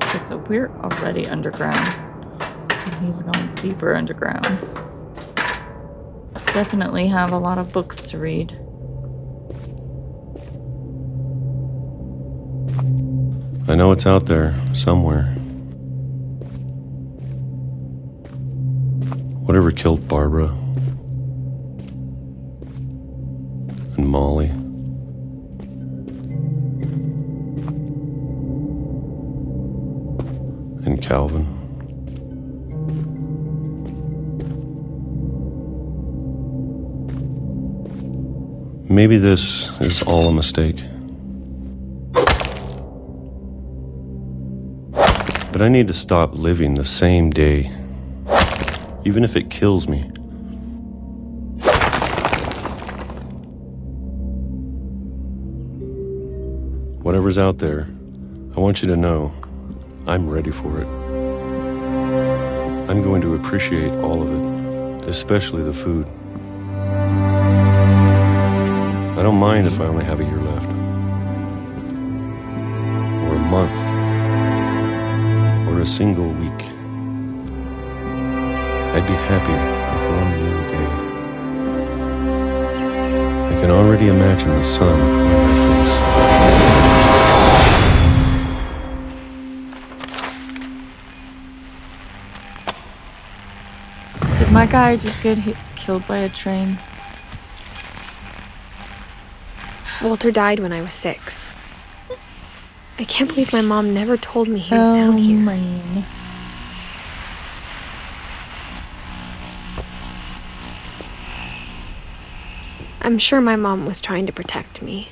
Okay, so we're already underground. And he's going deeper underground. Definitely have a lot of books to read. I know it's out there, somewhere. Whatever killed Barbara and Molly. And Calvin. Maybe this is all a mistake. But I need to stop living the same day, even if it kills me. Whatever's out there, I want you to know I'm ready for it. I'm going to appreciate all of it, especially the food. I don't mind if I only have a year left, or a month, or a single week. I'd be happy with one new day. I can already imagine the sun on my face. Did my guy just get killed by a train? Walter died when I was 6. I can't believe my mom never told me he was down here. Man. I'm sure my mom was trying to protect me.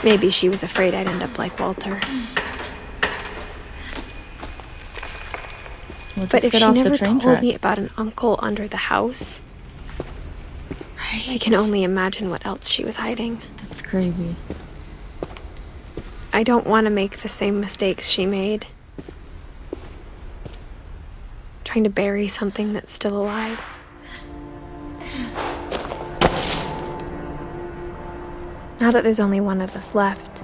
Maybe she was afraid I'd end up like Walter. But if she never told me about an uncle under the house, I can only imagine what else she was hiding. That's crazy. I don't want to make the same mistakes she made. Trying to bury something that's still alive. Now that there's only one of us left,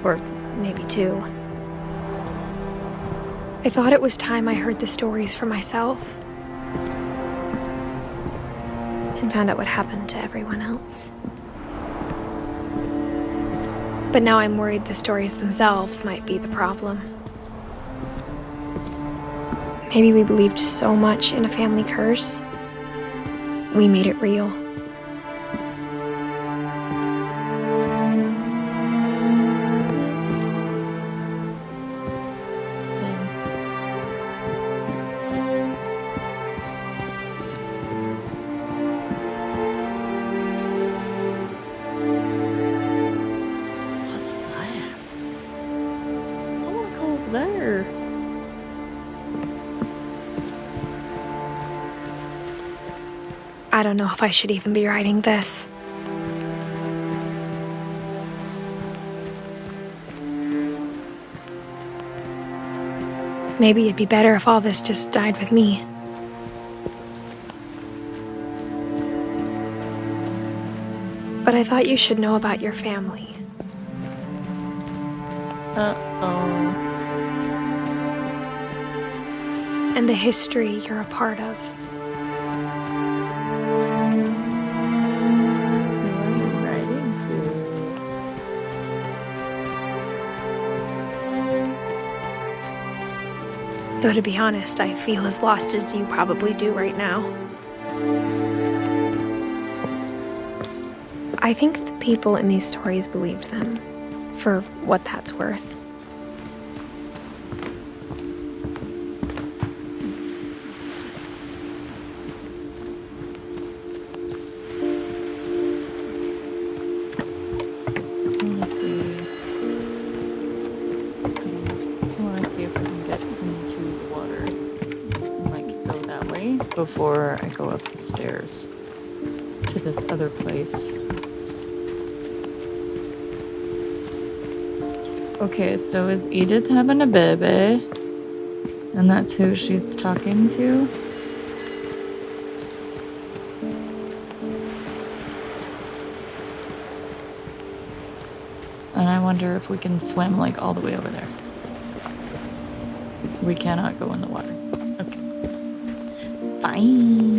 or maybe two, I thought it was time I heard the stories for myself and found out what happened to everyone else. But now I'm worried the stories themselves might be the problem. Maybe we believed so much in a family curse, we made it real. There. I don't know if I should even be writing this. Maybe it'd be better if all this just died with me. But I thought you should know about your family. Uh-oh. And the history you're a part of. Though to be honest, I feel as lost as you probably do right now. I think the people in these stories believed them, for what that's worth. Before I go up the stairs to this other place. Okay, so is Edith having a baby? And that's who she's talking to? And I wonder if we can swim like all the way over there. We cannot go in the water. Okay. Fine.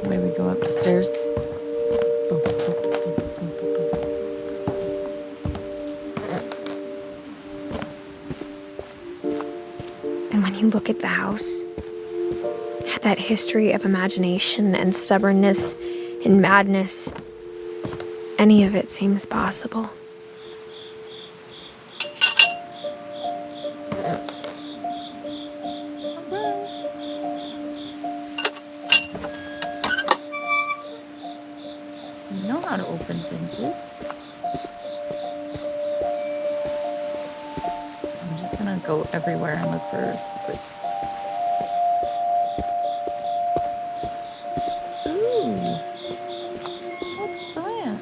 Way we go up the stairs. And when you look at the house, that history of imagination and stubbornness and madness, any of it seems possible. You know how to open fences. I'm just gonna go everywhere and look for secrets. Ooh. What's that?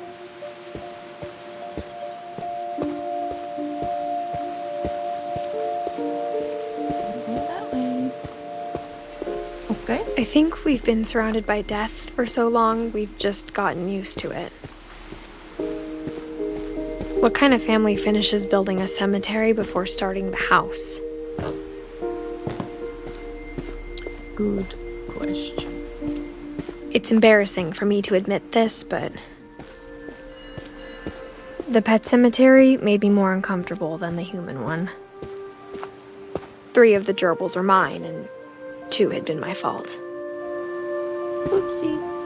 Go that way. Okay. I think we've been surrounded by death for so long, we've just gotten used to it. What kind of family finishes building a cemetery before starting the house? Good question. It's embarrassing for me to admit this, but the pet cemetery made me more uncomfortable than the human one. 3 of the gerbils are mine, and 2 had been my fault. Whoopsies.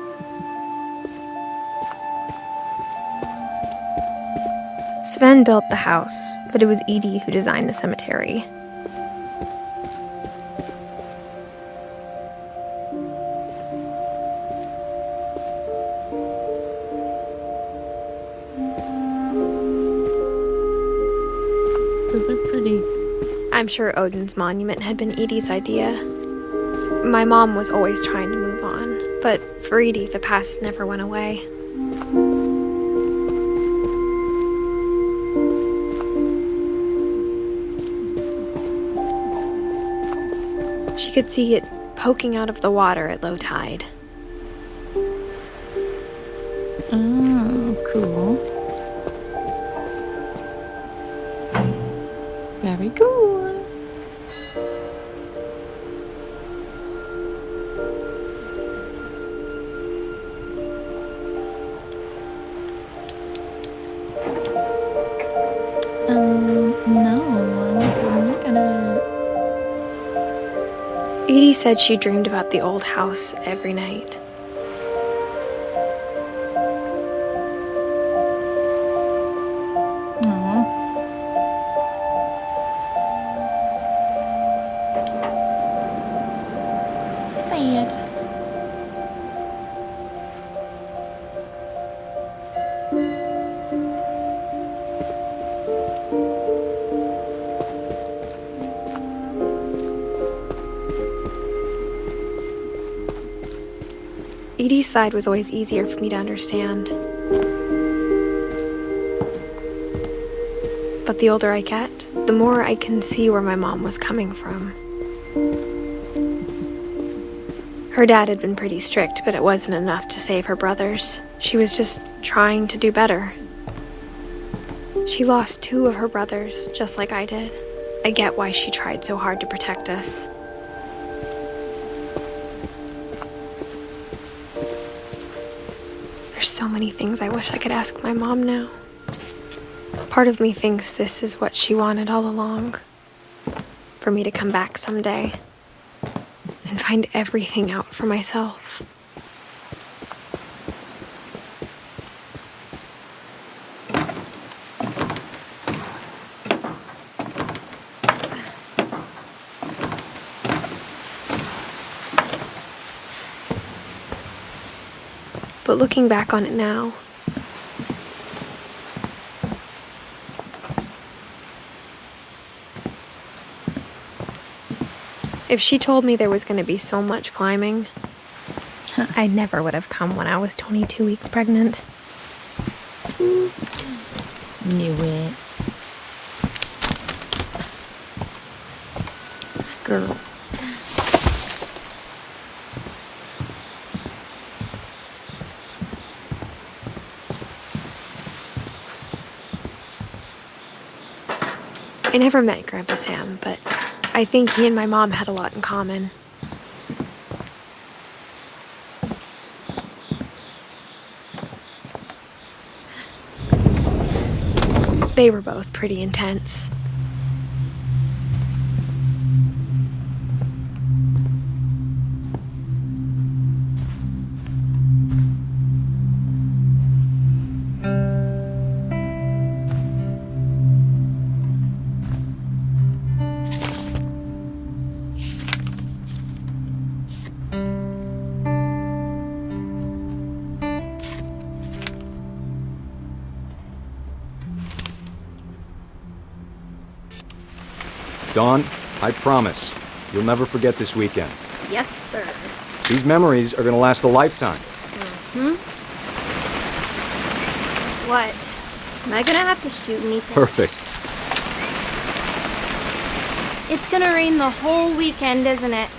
Sven built the house, but it was Edie who designed the cemetery. Those are pretty. I'm sure Odin's monument had been Edie's idea. My mom was always trying to move on, but for Edie, the past never went away. She could see it poking out of the water at low tide. Oh, cool. Very cool. No, I want to look at it. Edie said she dreamed about the old house every night. Aw. Sad. Edie's side was always easier for me to understand. But the older I get, the more I can see where my mom was coming from. Her dad had been pretty strict, but it wasn't enough to save her brothers. She was just trying to do better. She lost 2 of her brothers, just like I did. I get why she tried so hard to protect us. There's so many things I wish I could ask my mom now. Part of me thinks this is what she wanted all along. For me to come back someday and find everything out for myself. But looking back on it now, if she told me there was going to be so much climbing, I never would have come when I was 22 weeks pregnant. Knew it. Girl. I never met Grandpa Sam, but I think he and my mom had a lot in common. They were both pretty intense. Dawn, I promise, you'll never forget this weekend. Yes, sir. These memories are gonna last a lifetime. What? Am I gonna have to shoot anything? Perfect. It's gonna rain the whole weekend, isn't it?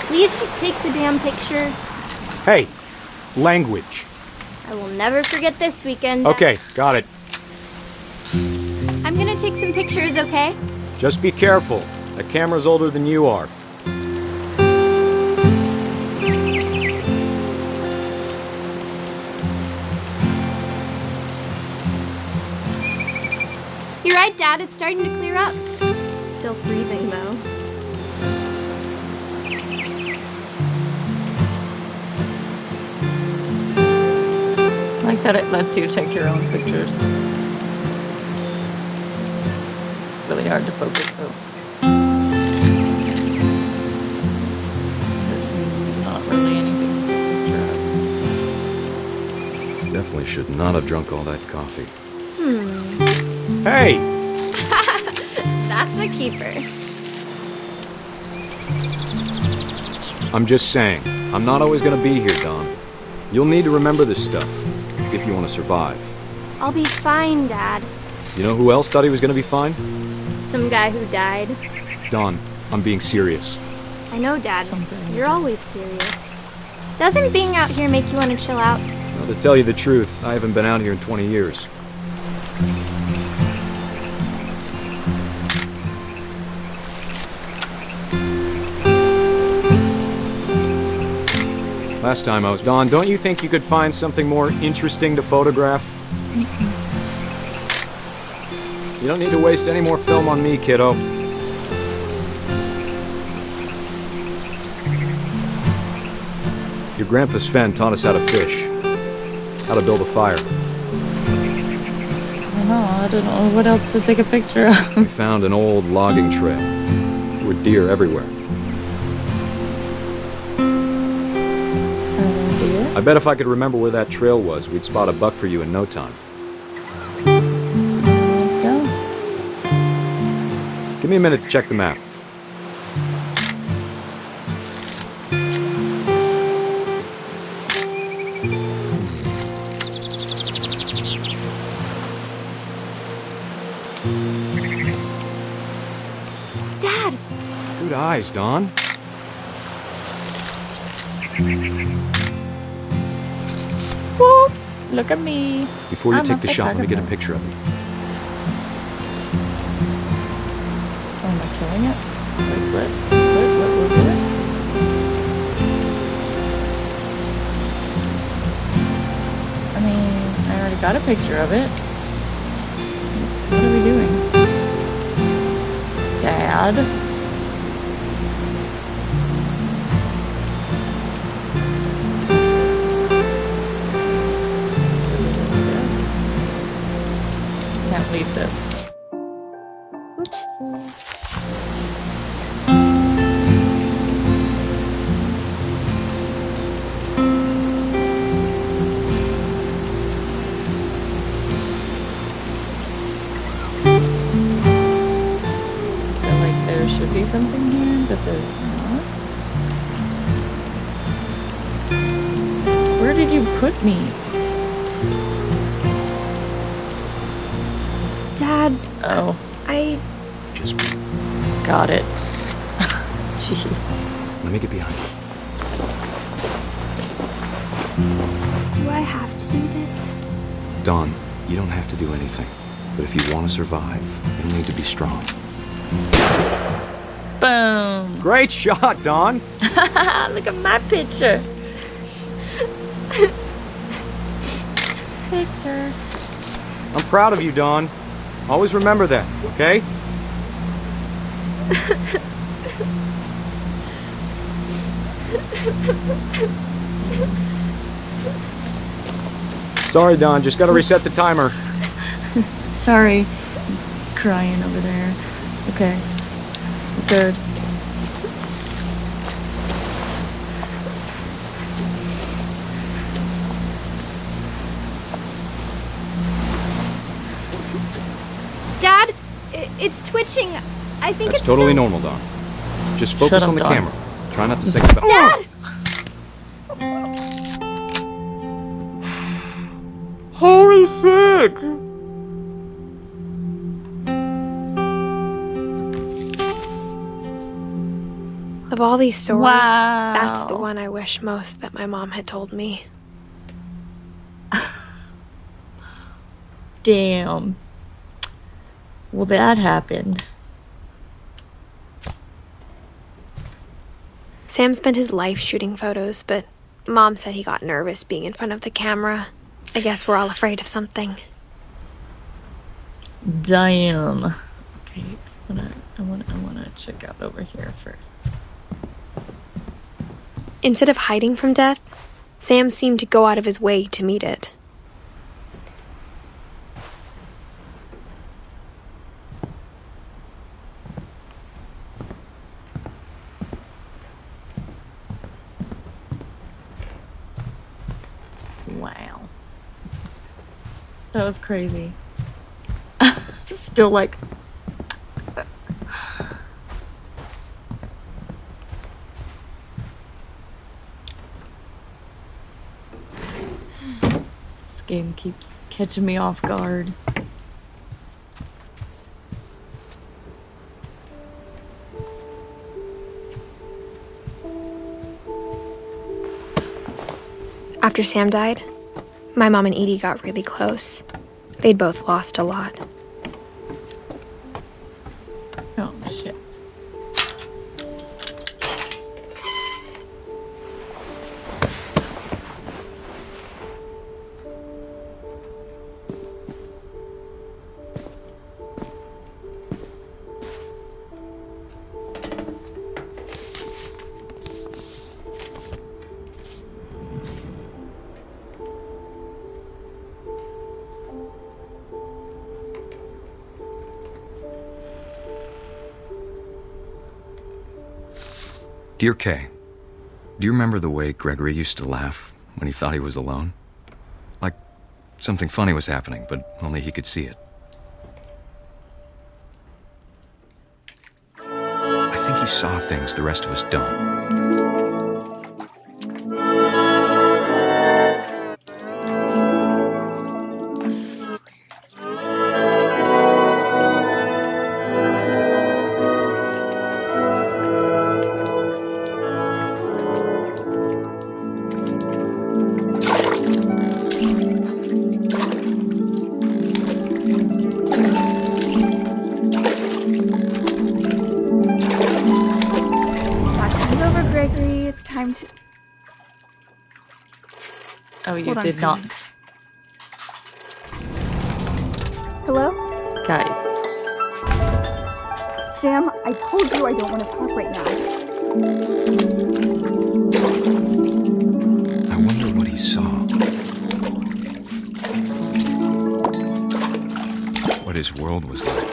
Please just take the damn picture. Hey, language. I will never forget this weekend. Okay, got it. I'm gonna take some pictures, okay? Just be careful. The camera's older than you are. You're right, Dad. It's starting to clear up. Still freezing, though. like that it lets you take your own pictures. It's really hard to focus though. There's not really anything to picture of. Definitely should not have drunk all that coffee. Hey! That's a keeper. I'm just saying, I'm not always gonna be here, Don. You'll need to remember this stuff, if you want to survive. I'll be fine, Dad. You know who else thought he was gonna be fine? Some guy who died. Don, I'm being serious. I know, Dad. You're always serious. Doesn't being out here make you want to chill out? Well, to tell you the truth, I haven't been out here in 20 years. Last time I was... Don, don't you think you could find something more interesting to photograph? You don't need to waste any more film on me, kiddo. Your grandpa Sven taught us how to fish, how to build a fire. I don't know what else to take a picture of. We found an old logging trail. There were deer everywhere. I bet if I could remember where that trail was, we'd spot a buck for you in no time. Let's go. Give me a minute to check the map. Dad! Good eyes, Don. Whoop. Look at me. Before you I'm take a the shot, let me get a photographer. picture of you. Oh, am I killing it? Wait, what? I mean, I already got a picture of it. What are we doing? Dad? Can't leave this. Oopsie. Feel like there should be something here, but there's not. Where did you put me? Dad, Oh, I... Just got it. Jeez. let me get behind you. Do I have to do this? Don, you don't have to do anything. But if you want to survive, you'll need to be strong. Boom. Great shot, Don! Look at my picture. Picture. I'm proud of you, Don. Always remember that, okay? Sorry, Don. Just gotta reset the timer. Sorry. Crying over there. Okay. Good. Dad, it's twitching. I think That's it's totally still... normal, Don. Just focus Shut up, on the Don. camera. Try not to Just- think about... Dad! Holy shit! Of all these stories, Wow. that's the one I wish most that my mom had told me. Damn. Well, that happened. Sam spent his life shooting photos, but Mom said he got nervous being in front of the camera. I guess we're all afraid of something. Damn. Okay, I wanna check out over here first. Instead of hiding from death, Sam seemed to go out of his way to meet it. That was crazy. Still like... This game keeps catching me off guard. After Sam died, my mom and Edie got really close. They'd both lost a lot. Oh, shit. Dear Kay, do you remember the way Gregory used to laugh when he thought he was alone? Like something funny was happening, but only he could see it. I think he saw things the rest of us don't. Oh, you did not. Hello? Guys. Sam, I told you I don't want to talk right now. I wonder what he saw. What his world was like.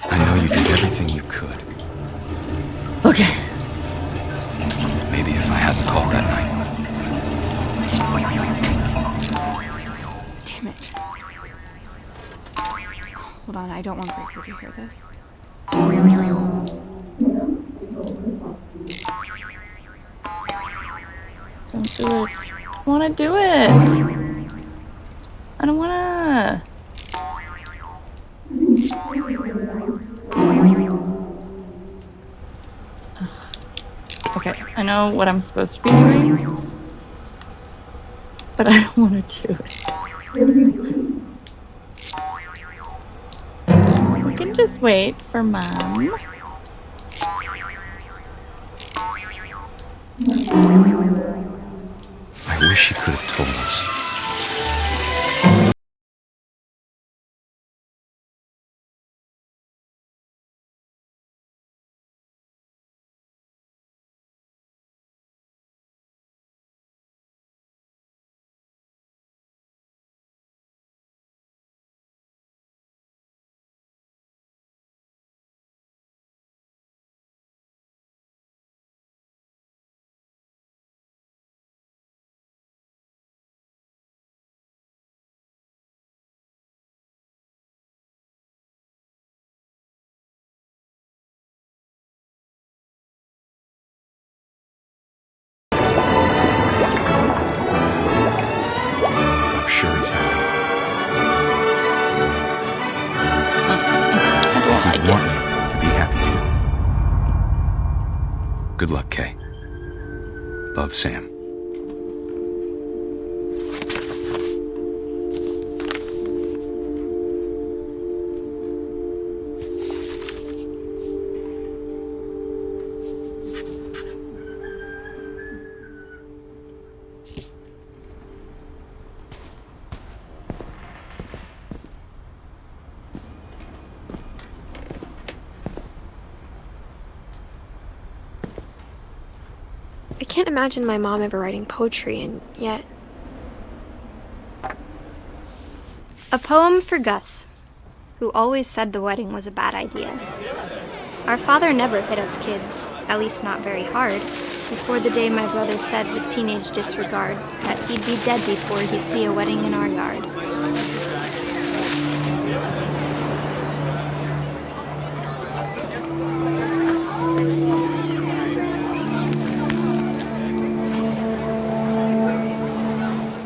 I know you did everything you could. Okay. Maybe if I hadn't called that night. Damn it. Hold on, I don't want Gregory to hear this. do it. I want to do it. I don't want to. Okay, I know what I'm supposed to be doing, but I don't want to do it. We can just wait for Mom. I wish she could have told us. I'm sure he's happy. He'd want you to be happy too. Good luck, Kay. Love, Sam. I can't imagine my mom ever writing poetry, and yet... A poem for Gus, who always said the wedding was a bad idea. Our father never hit us kids, at least not very hard, before the day my brother said with teenage disregard that he'd be dead before he'd see a wedding in our yard.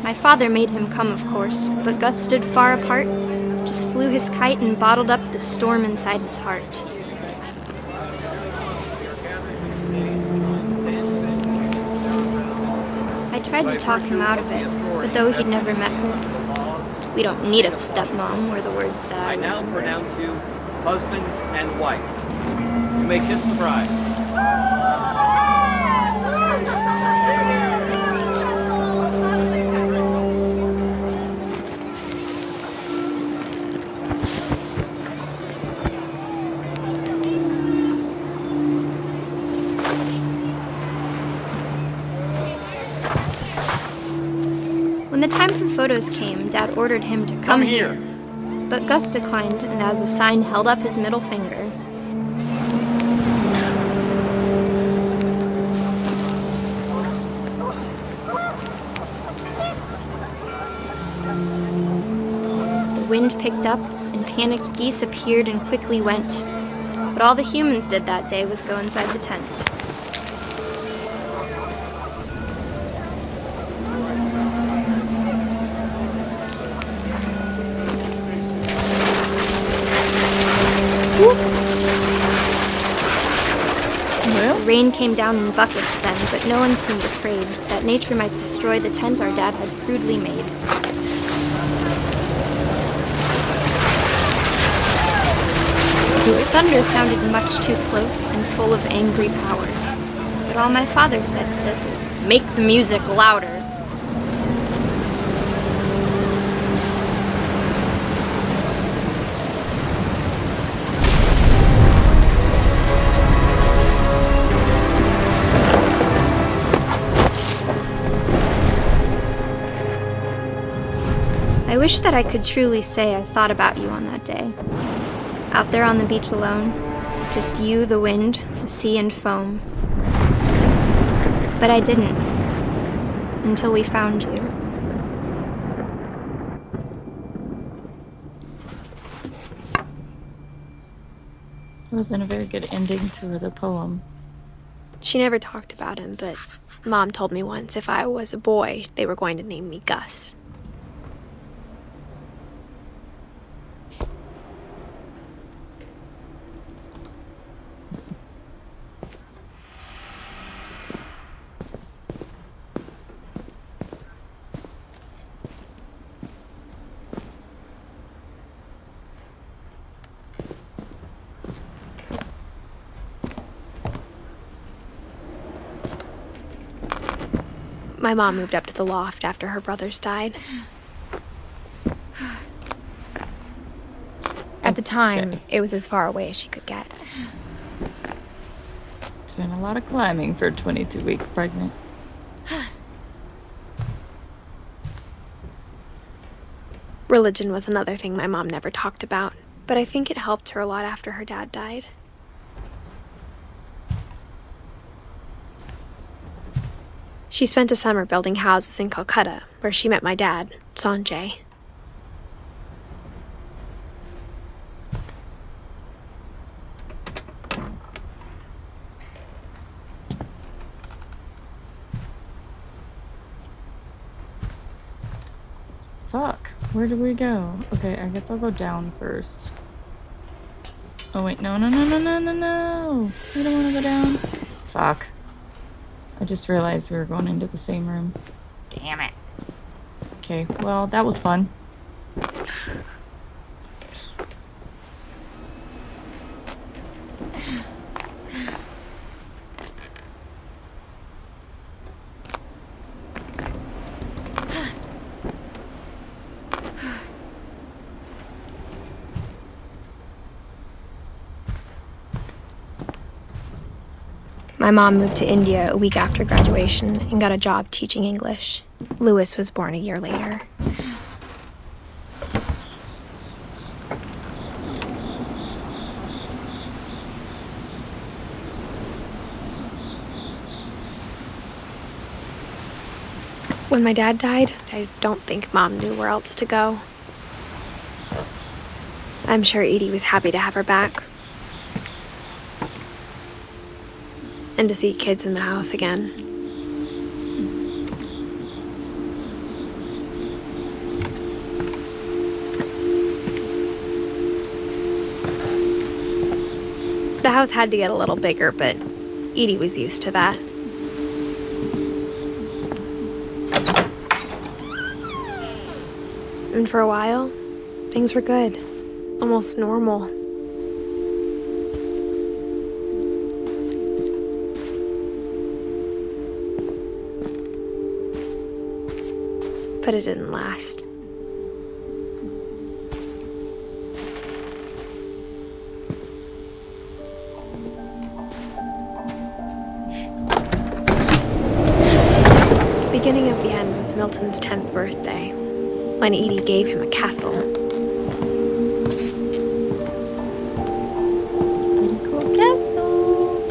My father made him come, of course, but Gus stood far apart, just flew his kite and bottled up the storm inside his heart. I tried to talk him out of it, but though he'd never met her, we don't need a stepmom were the words that I now pronounce you husband and wife. You may kiss the bride. When the time for photos came, Dad ordered him to come here. But Gus declined, and as a sign held up his middle finger. The wind picked up, and panicked geese appeared and quickly went. But all the humans did that day was go inside the tent. The rain came down in buckets then, but no one seemed afraid that nature might destroy the tent our dad had crudely made. The thunder sounded much too close and full of angry power. But all my father said to this was, "Make the music louder." I wish that I could truly say I thought about you on that day. Out there on the beach alone, just you, the wind, the sea, and foam. But I didn't, until we found you. It wasn't a very good ending to the poem. She never talked about him, but Mom told me once if I was a boy, they were going to name me Gus. My mom moved up to the loft after her brothers died. At the time, it was as far away as she could get. Doing a lot of climbing for 22 weeks pregnant. Religion was another thing my mom never talked about, but I think it helped her a lot after her dad died. She spent a summer building houses in Calcutta, where she met my dad, Sanjay. Fuck, where do we go? Okay, I guess I'll go down first. Oh wait, no. We don't want to go down. Fuck. I just realized we were going into the same room. Damn it. Okay, well, that was fun. My mom moved to India a week after graduation and got a job teaching English. Louis was born a year later. When my dad died, I don't think Mom knew where else to go. I'm sure Edie was happy to have her back. And to see kids in the house again. The house had to get a little bigger, but Edie was used to that. And for a while, things were good, almost normal. But it didn't last. The beginning of the end was Milton's 10th birthday, when Edie gave him a castle. Cool castle.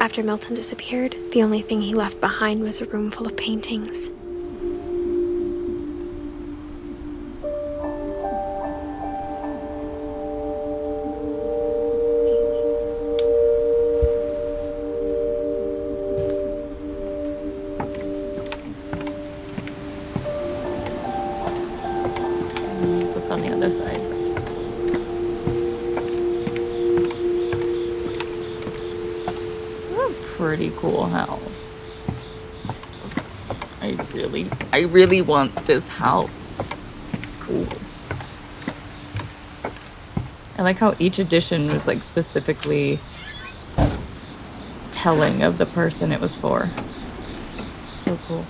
After Milton disappeared, the only thing he left behind was a room full of paintings. On the other side first. What a pretty cool house. I really want this house. It's cool. I like how each edition was like specifically telling of the person it was for. So cool.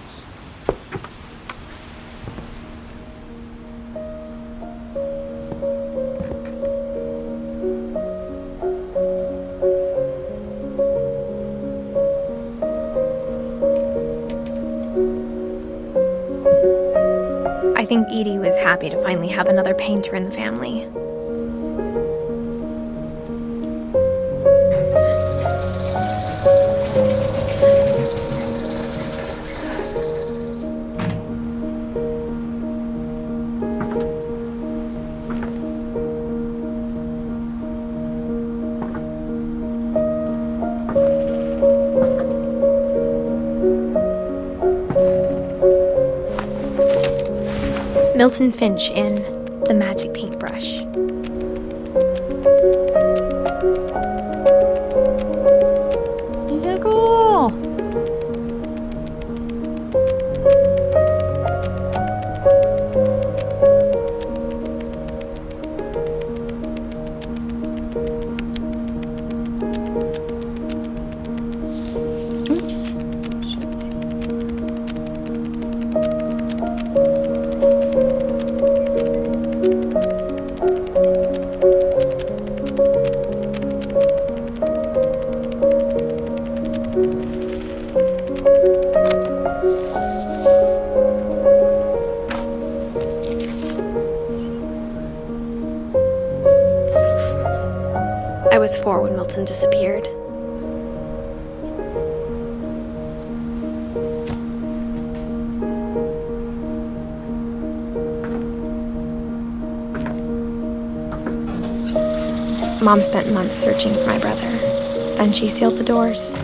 I think Edie was happy to finally have another painter in the family. Milton Finch in The Magic Paintbrush. He's so cool. Oops. I was 4 when Milton disappeared. Mom spent months searching for my brother. Then she sealed the doors.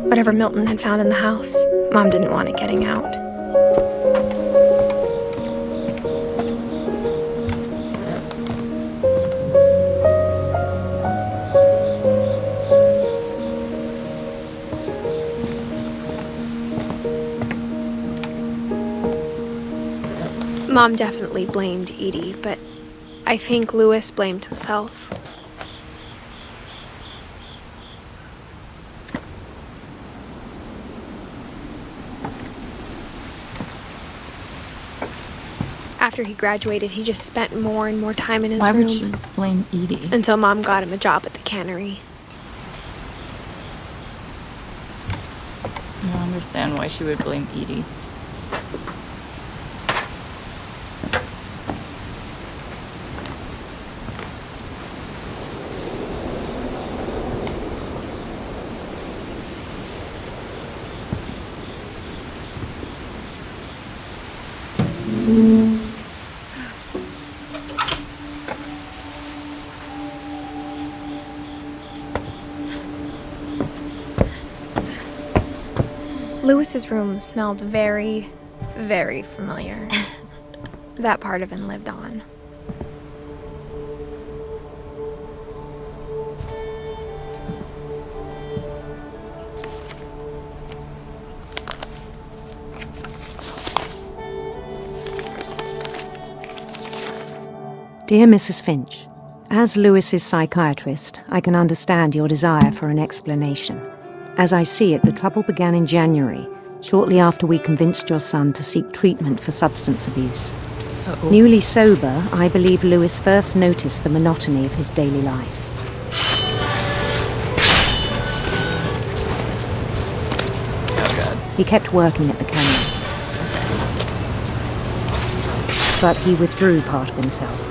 Whatever Milton had found in the house, Mom didn't want it getting out. Mom definitely blamed Edie, but I think Louis blamed himself. After he graduated, he just spent more and more time in his room. Why would she blame Edie? Until Mom got him a job at the cannery. I don't understand why she would blame Edie. Louis's room smelled very, very familiar. That part of him lived on. Dear Mrs. Finch, as Louis's psychiatrist, I can understand your desire for an explanation. As I see it, the trouble began in January, shortly after we convinced your son to seek treatment for substance abuse. Uh-oh. Newly sober, I believe Louis first noticed the monotony of his daily life. Oh God. He kept working at the cannery. But he withdrew part of himself.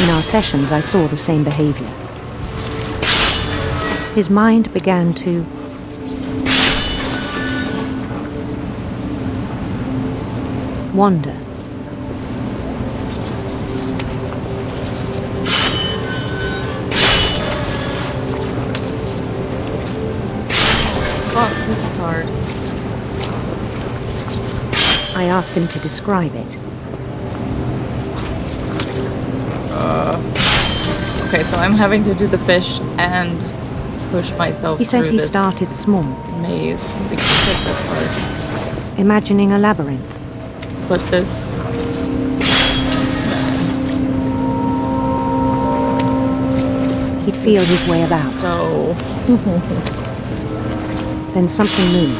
In our sessions, I saw the same behavior. His mind began to wander. Fuck, this is hard. I asked him to describe it. Okay, so I'm having to do the fish and push myself He said through he this started small, maze. Because that's hard. imagining a labyrinth. But this... He'd feel his way about. So... Then something moved.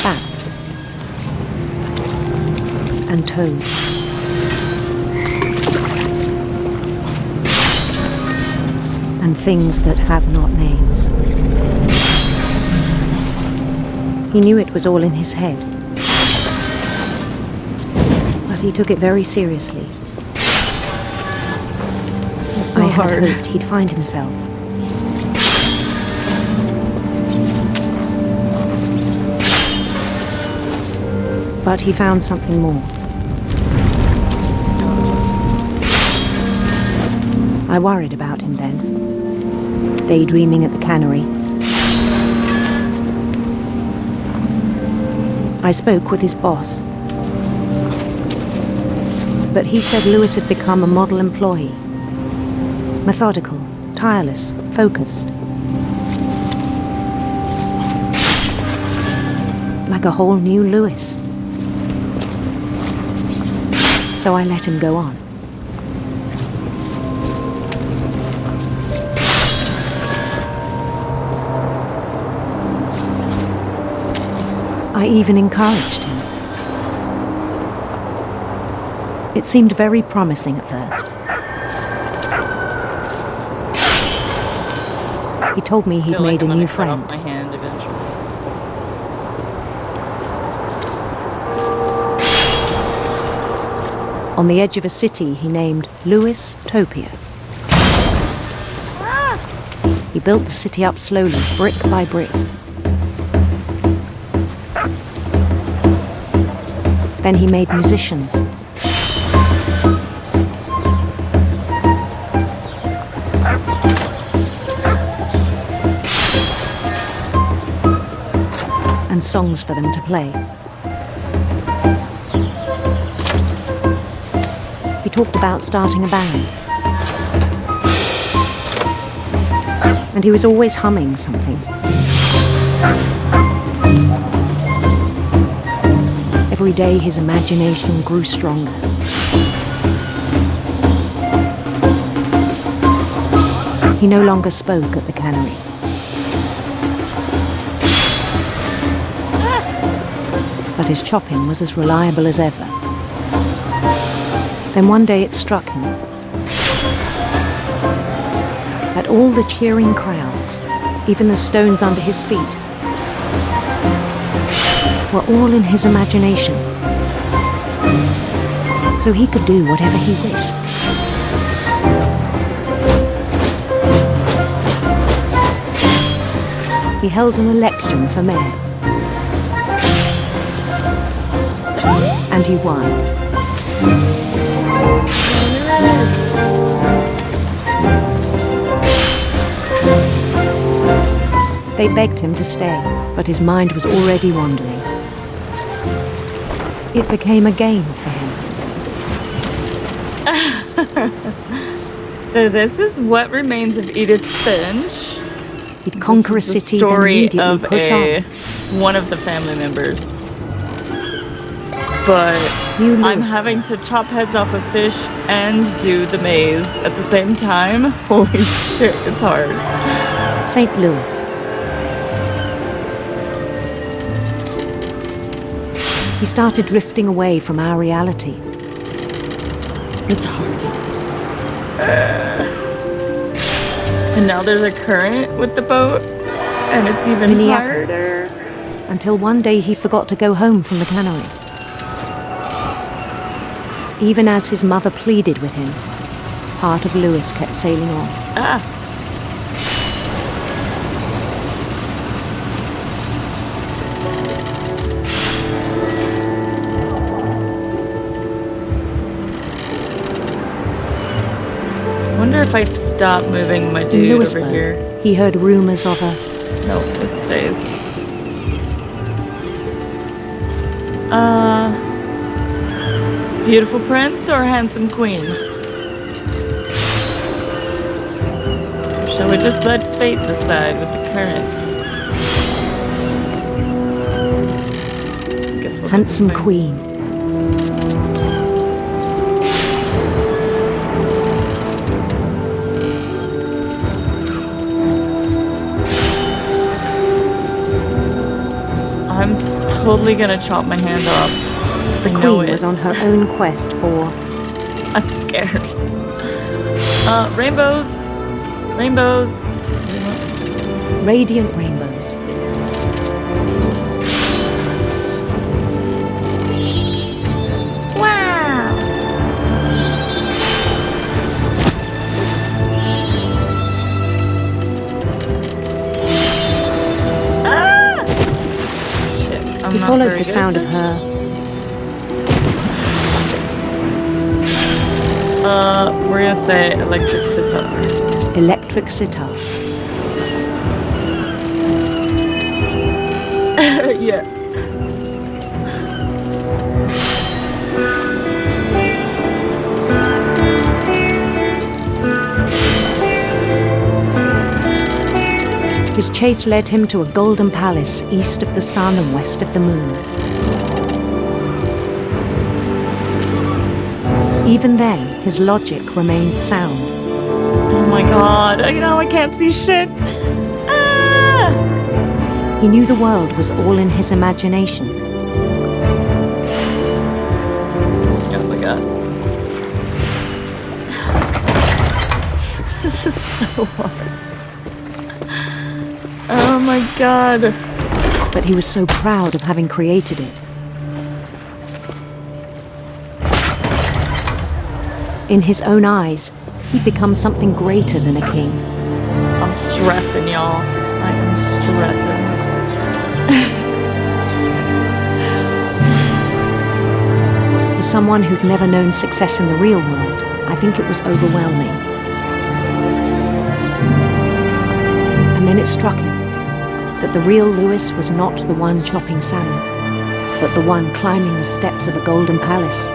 Bats. And toads. And things that have not names. He knew it was all in his head. But he took it very seriously. This is so I had hard. hoped he'd find himself. But he found something more. I worried about him then. daydreaming at the cannery. I spoke with his boss, but he said Lewis had become a model employee. Methodical, tireless, focused. Like a whole new Lewis. So I let him go on. I even encouraged him. It seemed very promising at first. He told me he'd made a new friend. My hand eventually. On the edge of a city he named Lewis Topia. He built the city up slowly, brick by brick. Then he made musicians. And songs for them to play. He talked about starting a band. And he was always humming something. Every day his imagination grew stronger. He no longer spoke at the cannery. But his chopping was as reliable as ever. Then one day it struck him that all the cheering crowds, even the stones under his feet, were all in his imagination, so he could do whatever he wished. He held an election for mayor, and he won. They begged him to stay, but his mind was already wandering. It became a game for him. So this is what remains of Edith Finch. He'd conquer a city, then immediately push on. One of the family members. But I'm having to chop heads off a fish and do the maze at the same time. Holy shit, it's hard. St. Louis. He started drifting away from our reality. It's hard. And now there's a current with the boat, and it's even harder. Until one day he forgot to go home from the cannery. Even as his mother pleaded with him, part of Lewis kept sailing on. I wonder if I stop moving my dude over here. He heard rumors of a... No, it stays. Beautiful prince or handsome queen? Shall we just let fate decide with the current? Guess we'll handsome queen. I'm totally gonna chop my hand off. The queen was on her own quest for... I'm scared. Rainbows. Rainbows. Radiant rainbows. Wow. Ah! Shit, He followed the sound of her. We're gonna say electric sitar. Electric sitar. Yeah. His chase led him to a golden palace east of the sun and west of the moon. Even then, his logic remained sound. Oh my god, I can't see shit. Ah! He knew the world was all in his imagination. Oh my god. This is so hard. Oh my god. But he was so proud of having created it. In his own eyes, he'd become something greater than a king. I'm stressing, y'all. I am stressing. For someone who'd never known success in the real world, I think it was overwhelming. And then it struck him that the real Lewis was not the one chopping salmon, but the one climbing the steps of a golden palace.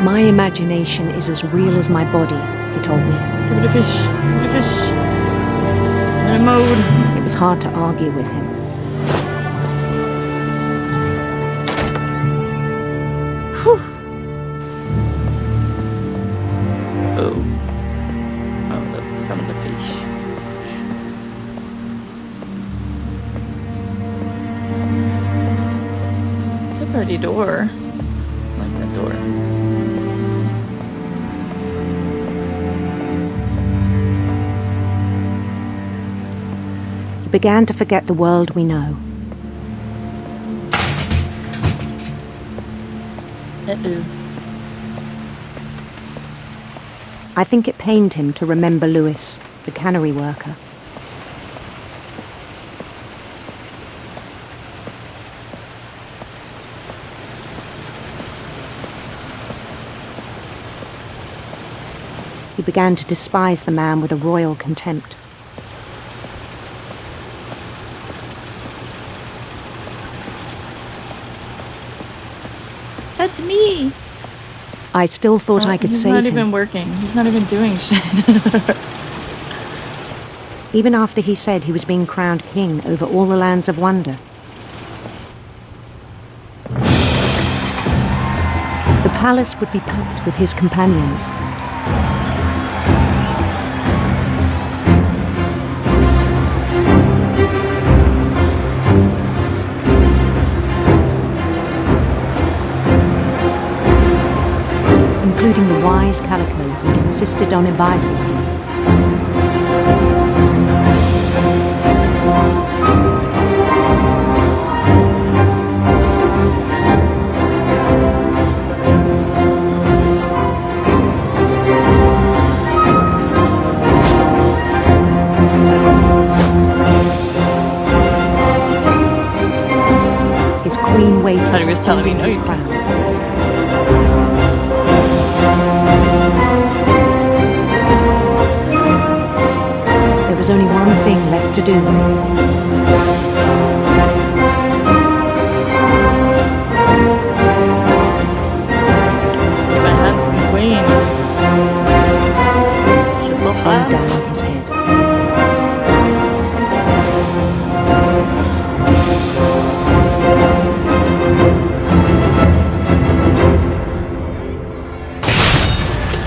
My imagination is as real as my body, he told me. Give it a fish. Give it a fish. In a mode. It was hard to argue with him. Whew. Oh. Oh, that's some of the fish. It's a pretty door. I like that door. He began to forget the world we know. Uh-oh. I think it pained him to remember Lewis, the cannery worker. He began to despise the man with a royal contempt. That's me. I still thought I could save him. He's not even working. He's not even doing shit. Even after he said he was being crowned king over all the lands of wonder. The palace would be packed with his companions. Including the wise Calico who'd insisted on inviting him. His queen waited. Thought he was telling me no, his you crown. There was only one thing left to do. My handsome queen. She's so Bend hot. down his head.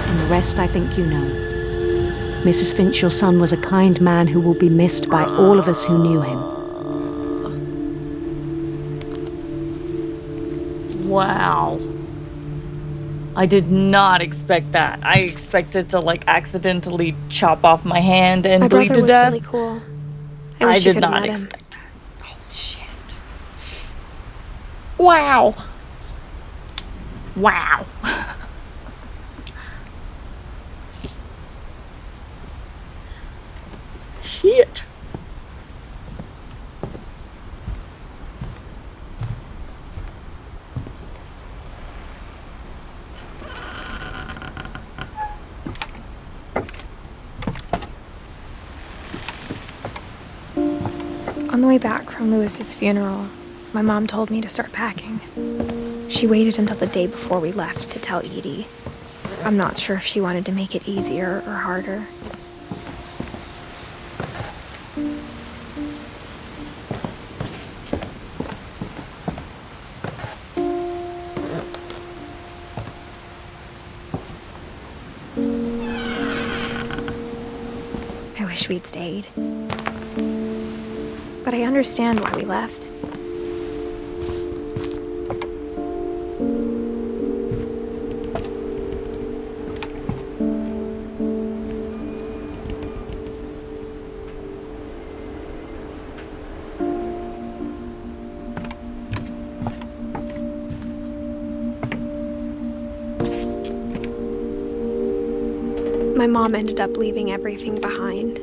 And the rest I think you know. Mrs. Finch, your son was a kind man who will be missed by all of us who knew him. Wow. I did not expect that. I expected to accidentally chop off my hand and My bleed brother to was death. really cool. I I wish you did could have not met him. expect that. Holy shit. Wow. Wow. Shit. On the way back from Lewis's funeral, my mom told me to start packing. She waited until the day before we left to tell Edie. I'm not sure if she wanted to make it easier or harder. I wish we'd stayed. But I understand why we left. My mom ended up leaving everything behind.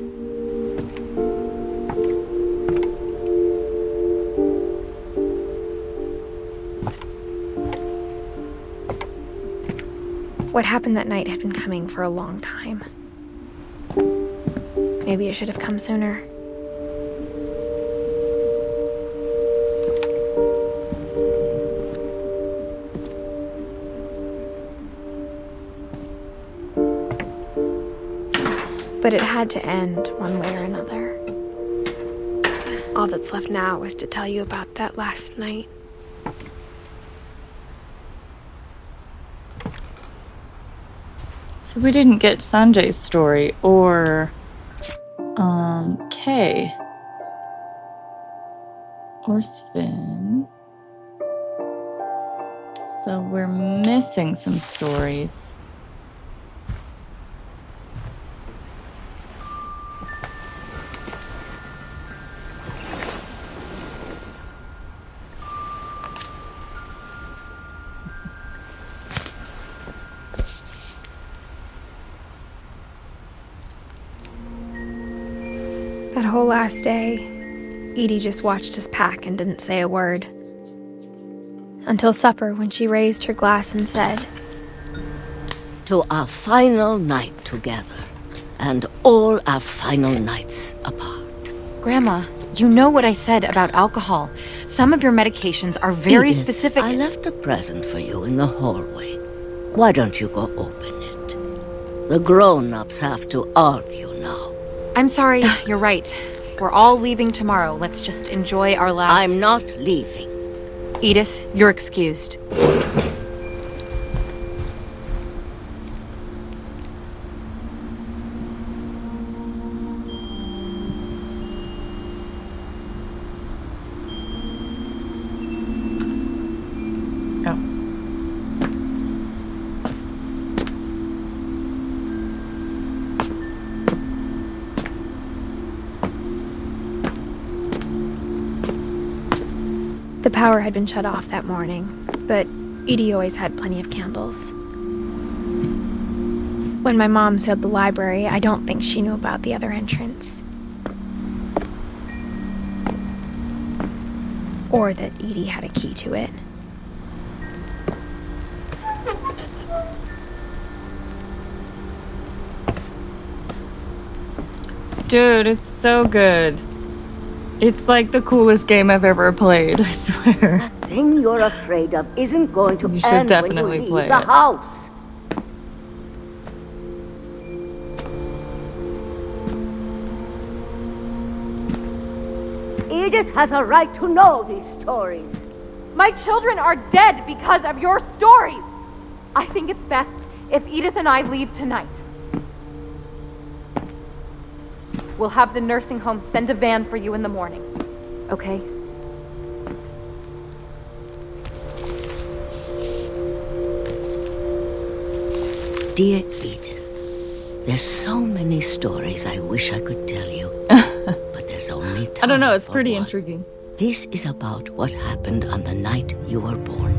What happened that night had been coming for a long time. Maybe it should have come sooner. But it had to end one way or another. All that's left now is to tell you about that last night. So we didn't get Sanjay's story or Kay or Sven. So we're missing some stories. That whole last day, Edie just watched us pack and didn't say a word. Until supper, when she raised her glass and said, "To our final night together, and all our final nights apart." Grandma, you know what I said about alcohol. Some of your medications are very Edith, specific. I left a present for you in the hallway. Why don't you go open it? The grown-ups have to argue now. I'm sorry, you're right. We're all leaving tomorrow. Let's just enjoy our last... I'm not leaving. Edith, you're excused. The power had been shut off that morning, but Edie always had plenty of candles. When my mom sealed the library, I don't think she knew about the other entrance. Or that Edie had a key to it. Dude, it's so good. It's like the coolest game I've ever played, I swear. The thing you're afraid of isn't going to You should end definitely when you play leave the it. house. Edith has a right to know these stories. My children are dead because of your stories. I think it's best if Edith and I leave tonight. We'll have the nursing home send a van for you in the morning, okay? Dear Edith, there's so many stories I wish I could tell you, but there's only time. I don't know, it's for pretty one. intriguing. This is about what happened on the night you were born.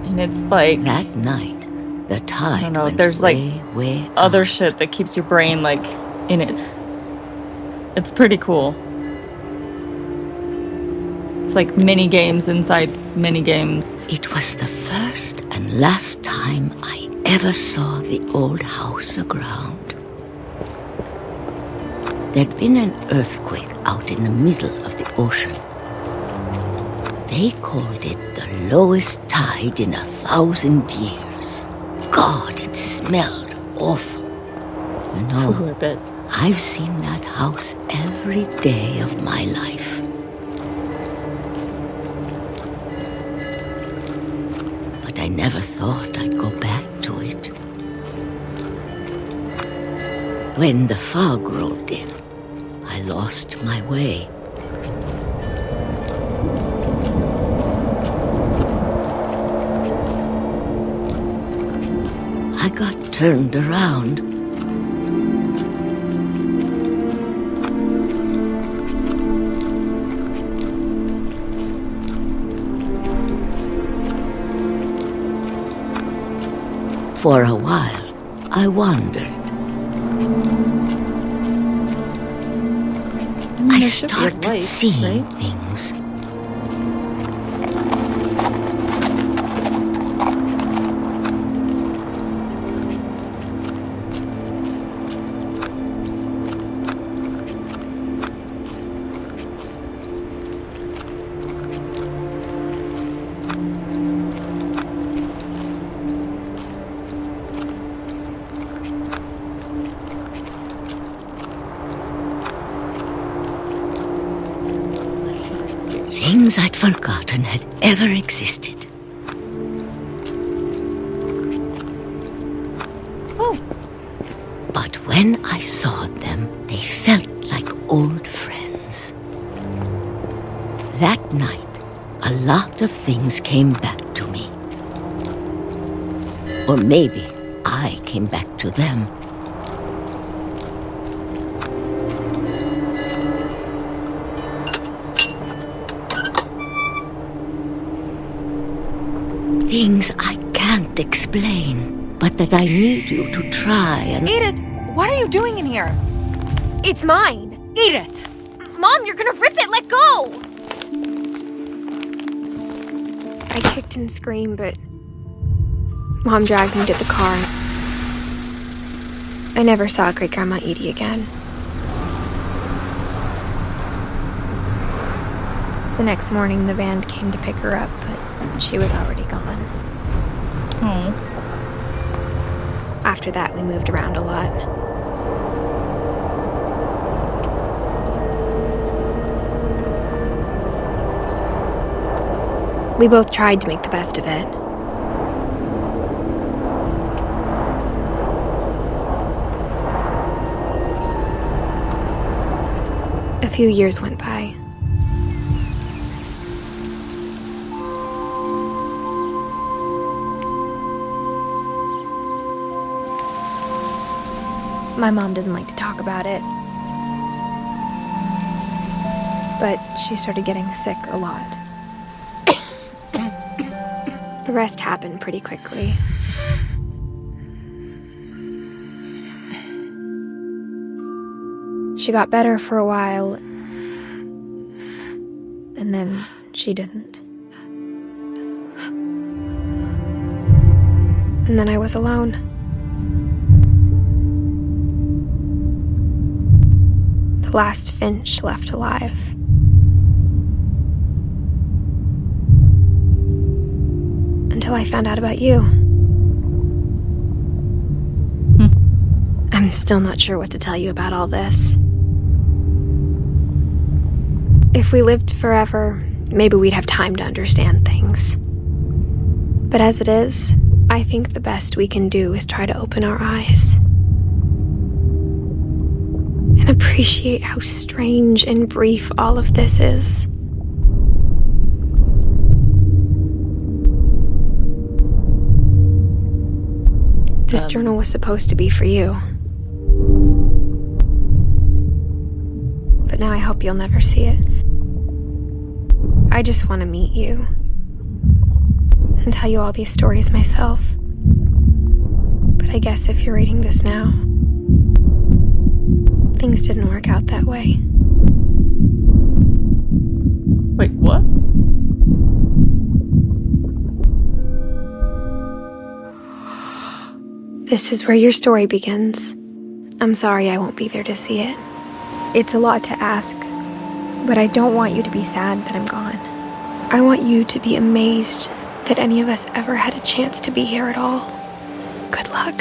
And it's like... That night, the tide I don't know, went there's like way other shit that keeps your brain like in it. It's pretty cool. It's like mini games inside mini games. It was the first and last time I ever saw the old house aground. there'd been an earthquake out in the middle of the ocean. They called it the lowest tide in 1,000 years. God, it smelled awful. You know, I've seen that house every day of my life. But I never thought I'd go back to it. When the fog rolled in, I lost my way. I got turned around. For a while, I wandered. I started seeing things. Things I'd forgotten had ever existed. But when I saw them, they felt like old friends. That night, a lot of things came back to me. Or maybe I came back to them. Things I can't explain, but that I need you to try and... Edith, what are you doing in here? It's mine. Edith! Mom, you're gonna rip it! Let go! I kicked and screamed, but Mom dragged me to the car. I never saw Great-Grandma Edie again. The next morning, the van came to pick her up, but she was already gone. After that, we moved around a lot. We both tried to make the best of it. A few years went by. My mom didn't like to talk about it, but she started getting sick a lot. The rest happened pretty quickly. She got better for a while, and then she didn't. And then I was alone. The last Finch left alive. Until I found out about you. I'm still not sure what to tell you about all this. If we lived forever, maybe we'd have time to understand things. But as it is, I think the best we can do is try to open our eyes. And appreciate how strange and brief all of this is. This journal was supposed to be for you. But now I hope you'll never see it. I just want to meet you and tell you all these stories myself. But I guess if you're reading this now, things didn't work out that way. Wait, what? This is where your story begins. I'm sorry I won't be there to see it. It's a lot to ask, but I don't want you to be sad that I'm gone. I want you to be amazed that any of us ever had a chance to be here at all. Good luck.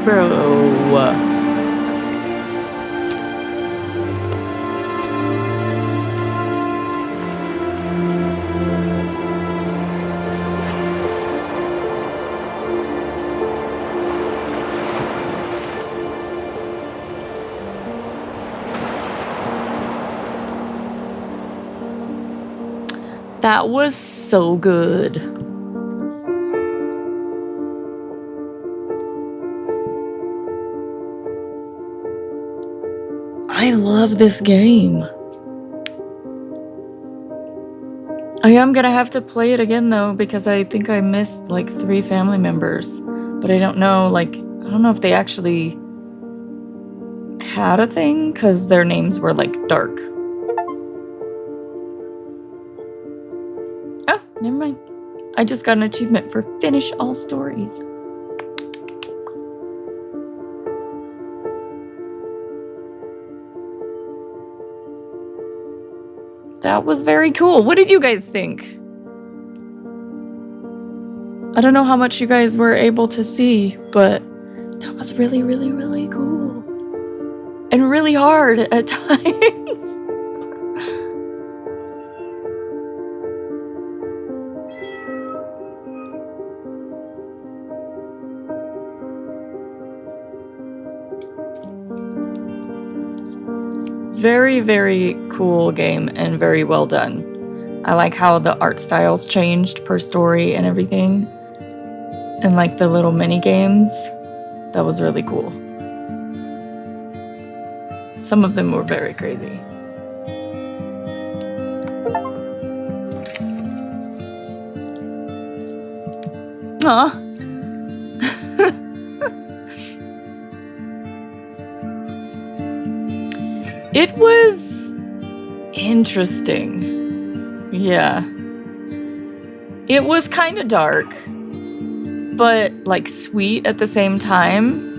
Bro. That was so good. I love this game. I am gonna have to play it again though, because I think I missed like 3 family members. But I don't know, like, I don't know if they actually had a thing, because their names were like dark. Oh, never mind. I just got an achievement for finish all stories. That was very cool. What did you guys think? I don't know how much you guys were able to see, but that was really, really, really cool. And really hard at times. Very, very cool game and very well done. I like how the art styles changed per story and everything. And like the little mini games. That was really cool. Some of them were very crazy. Aw. It was interesting. Yeah. It was kind of dark, but like sweet at the same time.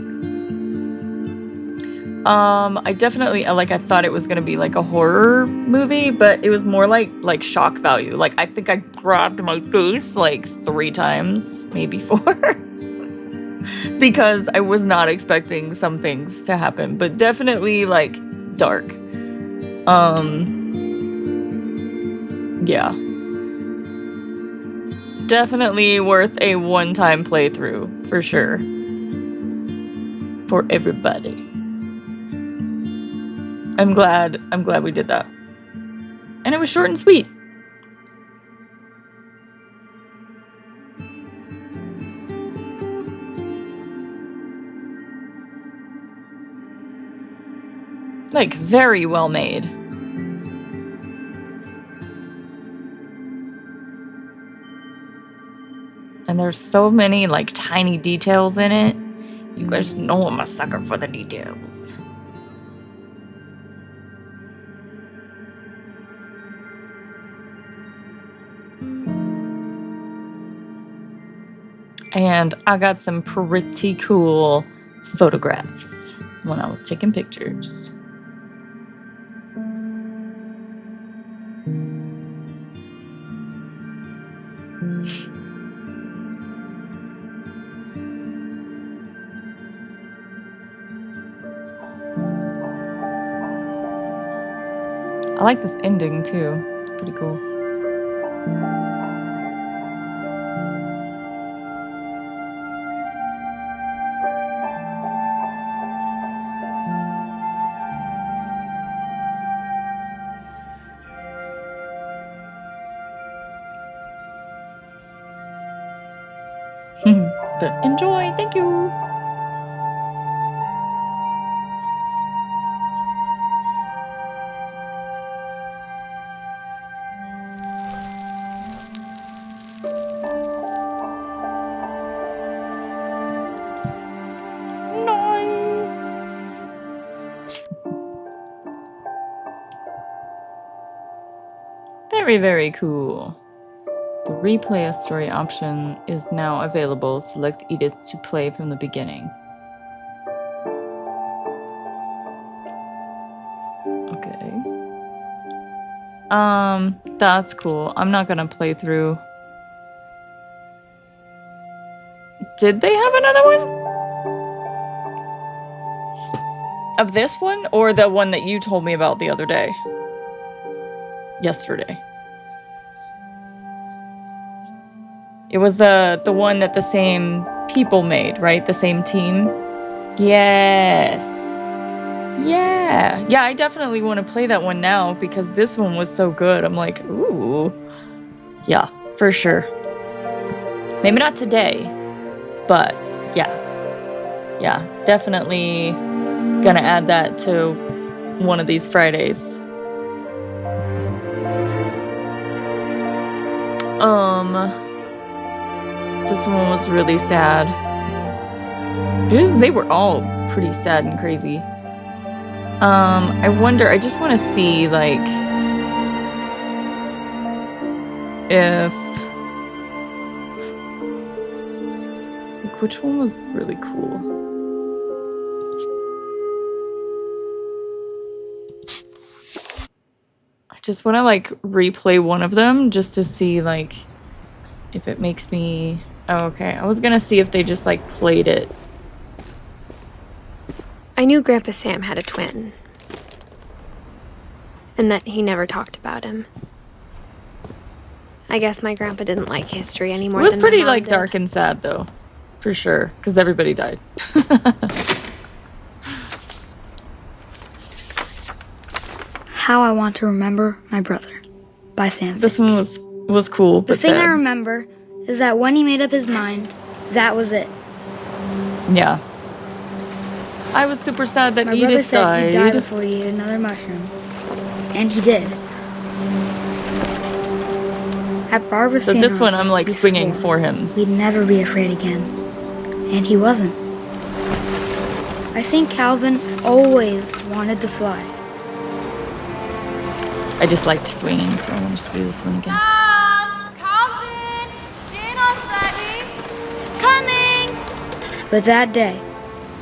I definitely I thought it was gonna be like a horror movie, but it was more like shock value. Like I think I grabbed my face like 3 times, maybe 4. Because I was not expecting some things to happen, but definitely like dark. Yeah. Definitely worth a one-time playthrough, for sure. For everybody. I'm glad we did that. And it was short and sweet. Like, very well made. And there's so many, like, tiny details in it. You guys know I'm a sucker for the details. And I got some pretty cool photographs when I was taking pictures. I like this ending too. It's pretty cool. But enjoy, thank you. Nice. Very, very cool. The replay a story option is now available. Select Edith to play from the beginning. That's cool. I'm not gonna play through. Did they have another one? Of this one, or the one that you told me about the other day? Yesterday. It was the one that the same people made, right? The same team? Yes. Yeah. Yeah, I definitely want to play that one now because this one was so good. I'm like, ooh. Yeah, for sure. Maybe not today, but yeah. Yeah, definitely gonna add that to one of these Fridays. This one was really sad. They were all pretty sad and crazy. I wonder, I just want to see, like, if... Like, which one was really cool? I just want to, like, replay one of them just to see, like, if it makes me... Oh, okay. I was gonna see if they just, like, played it. I knew Grandpa Sam had a twin. And that he never talked about him. I guess my grandpa didn't like history anymore. It was than pretty, my mom like, did. dark and sad, though. For sure. Because everybody died. How I Want to Remember My Brother by Sam. This one was cool, The but thing I sad. remember is that when he made up his mind, that was it. Yeah. I was super sad that My brother Edith said he'd die died. before he ate another mushroom. And he did. At Barbara's So funeral, this one I'm, like, we swinging swore for him. We'd never be afraid again. And he wasn't. I think Calvin always wanted to fly. I just liked swinging, so I wanted to do this one again. But that day,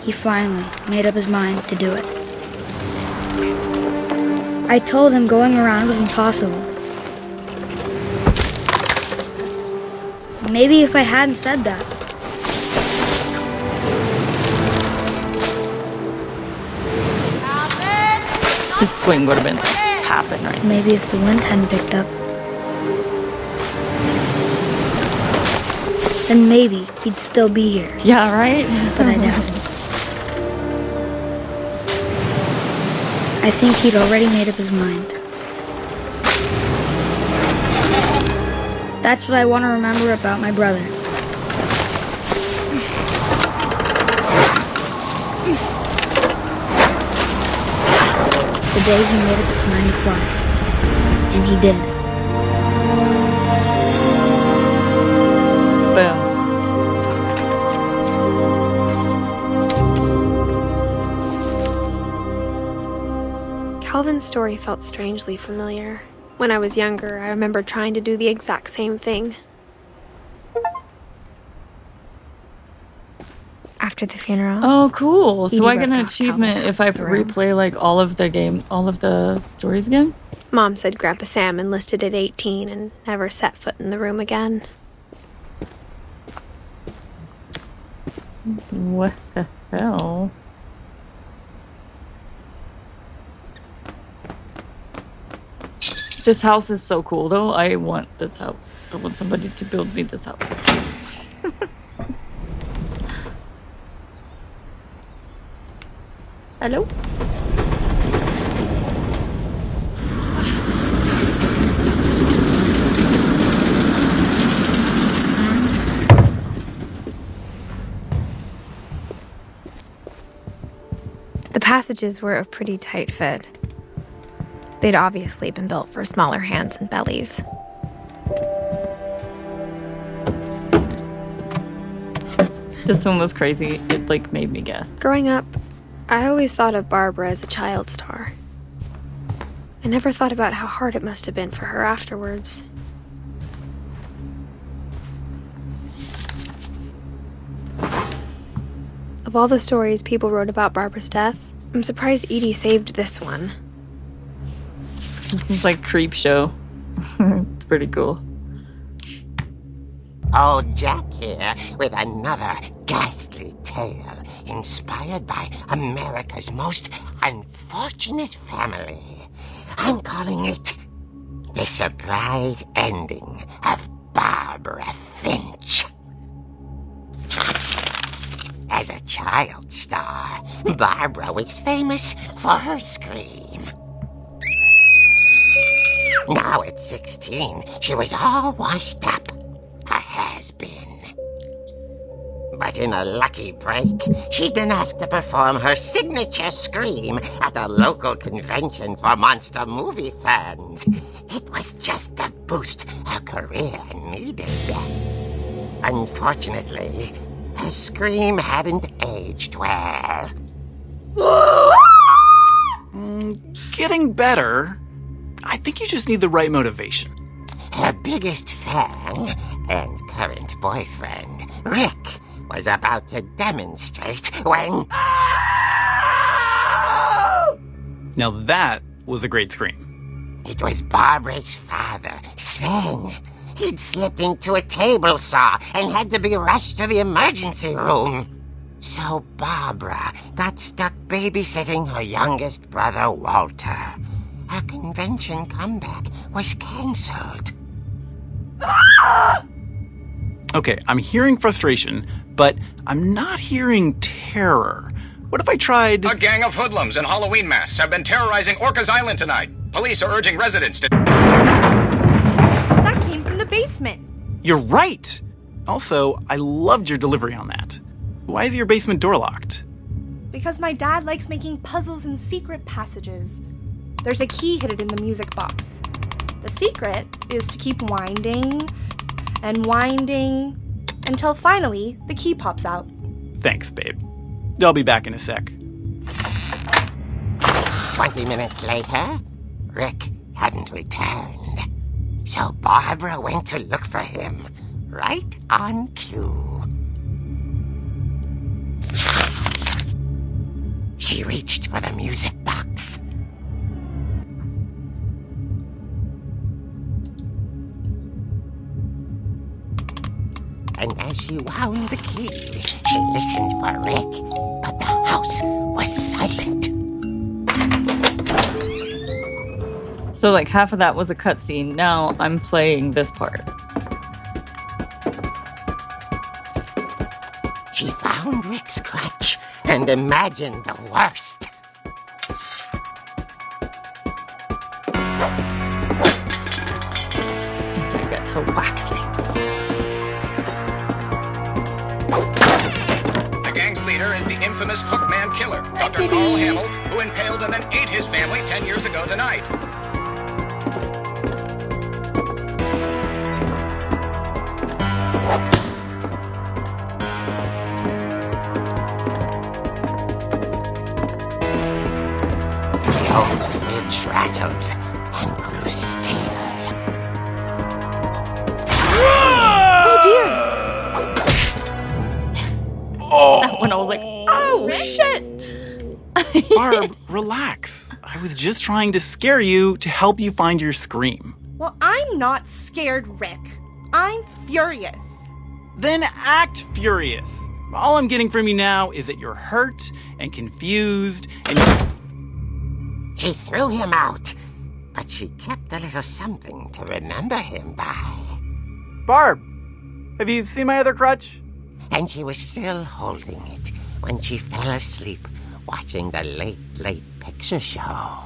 he finally made up his mind to do it. I told him going around was impossible. Maybe if I hadn't said that. This swing would have been popping right now. Maybe if the wind hadn't picked up. Then maybe he'd still be here. Yeah, right? But I doubt it. I think he'd already made up his mind. That's what I want to remember about my brother. The day he made up his mind to fly. And he did. Boom. Calvin's story felt strangely familiar. When I was younger, I remember trying to do the exact same thing. After the funeral. Oh, cool. So Edie I get an broke off achievement Calvin's if I half the room. replay, like, all of the stories again? Mom said Grandpa Sam enlisted at 18 and never set foot in the room again. What the hell? This house is so cool, though. I want this house. I want somebody to build me this house. Hello? The passages were a pretty tight fit. They'd obviously been built for smaller hands and bellies. This one was crazy. It, like, made me gasp. Growing up, I always thought of Barbara as a child star. I never thought about how hard it must have been for her afterwards. Of all the stories people wrote about Barbara's death, I'm surprised Edie saved this one. This is like Creep Show. It's pretty cool. Old Jack here with another ghastly tale inspired by America's most unfortunate family. I'm calling it The Surprise Ending of Barbara Finch. As a child star, Barbara was famous for her scream. Now at 16, she was all washed up. A has-been. But in a lucky break, she'd been asked to perform her signature scream at a local convention for monster movie fans. It was just the boost her career needed. Unfortunately, her scream hadn't aged well. Getting better. I think you just need the right motivation. Her biggest fan and current boyfriend, Rick, was about to demonstrate when... Now that was a great scream. It was Barbara's father, Sven. He'd slipped into a table saw and had to be rushed to the emergency room. So Barbara got stuck babysitting her youngest brother, Walter. Her convention comeback was cancelled. Okay, I'm hearing frustration, but I'm not hearing terror. What if I tried... A gang of hoodlums in Halloween masks have been terrorizing Orcas Island tonight. Police are urging residents to... That came from the basement. You're right! Also, I loved your delivery on that. Why is your basement door locked? Because my dad likes making puzzles and secret passages. There's a key hidden in the music box. The secret is to keep winding and winding until finally the key pops out. Thanks, babe. I'll be back in a sec. 20 minutes later, Rick hadn't returned. So Barbara went to look for him, right on cue. She reached for the music box. And as she wound the key, she listened for Rick, but the house was silent. So like half of that was a cutscene. Now I'm playing this part. She found Rick's crutch and imagined the worst. And I get to whack things. The gang's leader is the infamous Hookman killer, Dr. Carl Hamill, who impaled and then ate his family 10 years ago tonight. The old fridge rattled and grew still. Oh dear! Oh! That one I was like, oh shit! Barb, relax. I was just trying to scare you to help you find your scream. Well, I'm not scared, Rick. I'm furious. Then act furious. All I'm getting from you now is that you're hurt and confused and She threw him out, but she kept a little something to remember him by. Barb, have you seen my other crutch? And she was still holding it when she fell asleep watching the late picture show.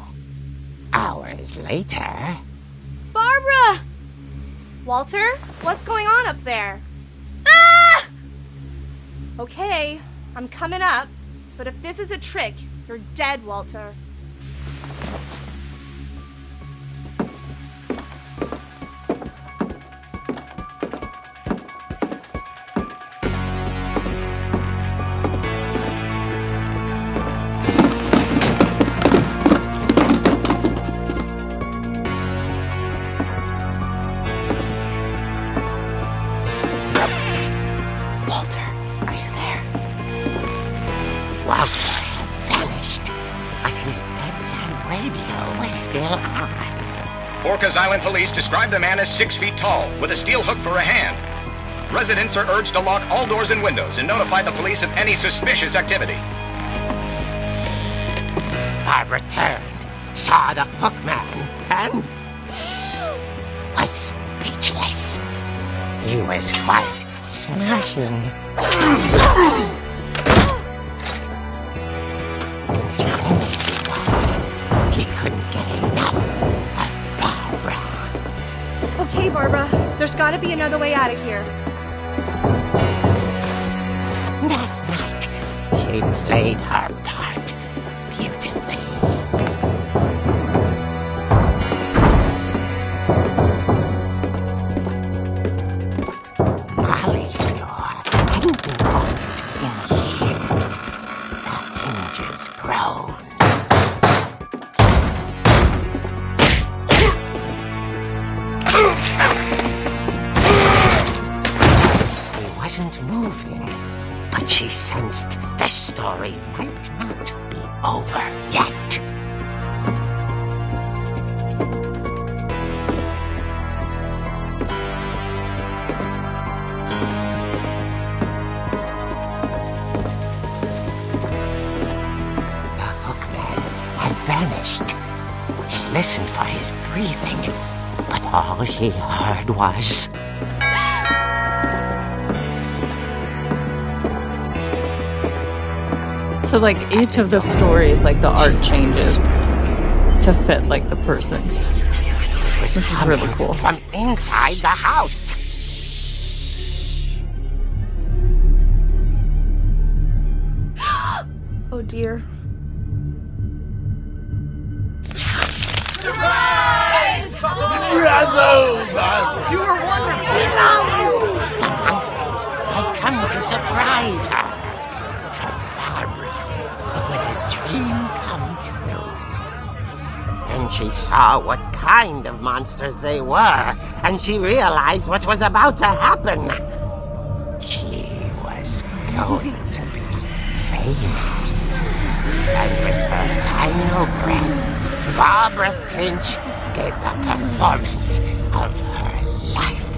Hours later... Barbara! Walter, what's going on up there? Ah! Okay, I'm coming up, but if this is a trick, you're dead, Walter. Walter had vanished, but his bedside radio was still on. Orcas Island police describe the man as 6 feet tall, with a steel hook for a hand. Residents are urged to lock all doors and windows and notify the police of any suspicious activity. Barbara turned, saw the hook man, and was speechless. He was quite smashing. And he was. He couldn't get enough of Barbara. Okay, Barbara, there's gotta be another way out of here. That night, she played her part beautifully. Molly's door hadn't been opened in years. The hinges groaned. He wasn't moving, but she sensed the story might not be over yet. The hookman had vanished. She listened for his breathing, but all she heard was... So, like, each of the stories, like, the art changes to fit, like, the person. This is really cool. From inside the house. Oh dear. You were wonderful. The monsters had come to surprise her. For Barbara, it was a dream come true. Then she saw what kind of monsters they were, and she realized what was about to happen. She was going to be famous. And with her final breath, Barbara Finch gave the performance of her life.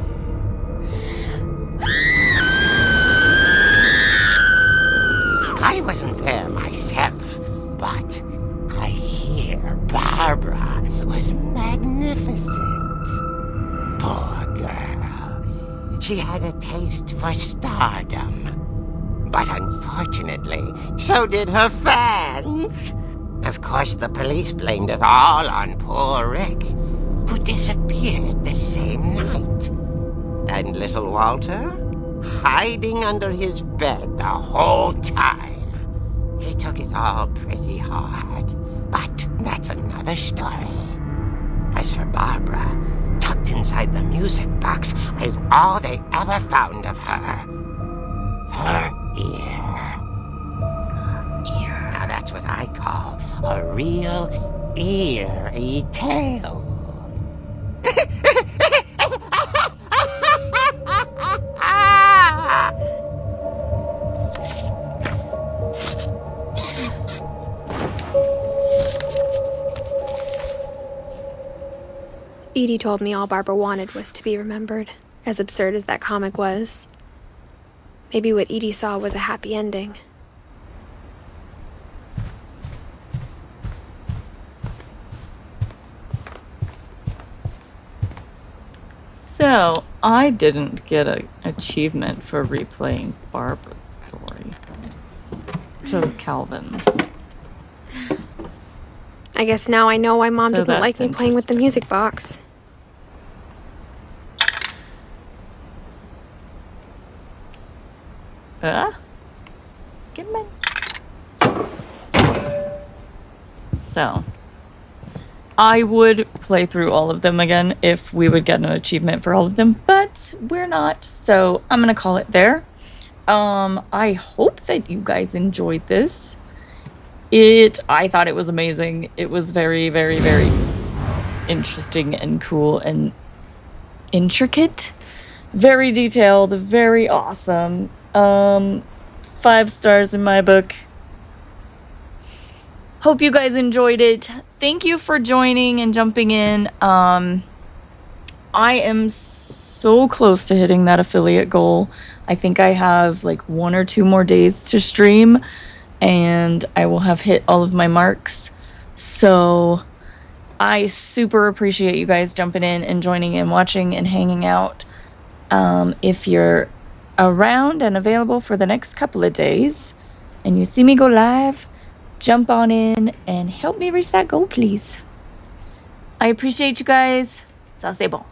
I wasn't there myself, but I hear Barbara was magnificent. Poor girl. She had a taste for stardom. But unfortunately, so did her fans. Of course, the police blamed it all on poor Rick, who disappeared the same night. And little Walter, hiding under his bed the whole time. He took it all pretty hard, but that's another story. As for Barbara, tucked inside the music box is all they ever found of her. Her ear. Now that's what I call a real eerie tale. Edie told me all Barbara wanted was to be remembered, as absurd as that comic was. Maybe what Edie saw was a happy ending. So, I didn't get an achievement for replaying Barbara's story. Just Calvin's. I guess now I know why Mom So didn't like that's me playing with the music box. Get me. So, I would play through all of them again if we would get an achievement for all of them, but we're not, so I'm gonna call it there. I hope that you guys enjoyed this. I thought it was amazing. It was very, very, very interesting and cool and intricate. Very detailed, very awesome. 5 stars in my book. Hope you guys enjoyed it. Thank you for joining and jumping in. I am so close to hitting that affiliate goal. I think I have like 1 or 2 more days to stream and I will have hit all of my marks. So I super appreciate you guys jumping in and joining in, watching and hanging out. If you're around and available for the next couple of days and you see me go live, jump on in and help me reach that goal, please. I appreciate you guys. Ça c'est bon.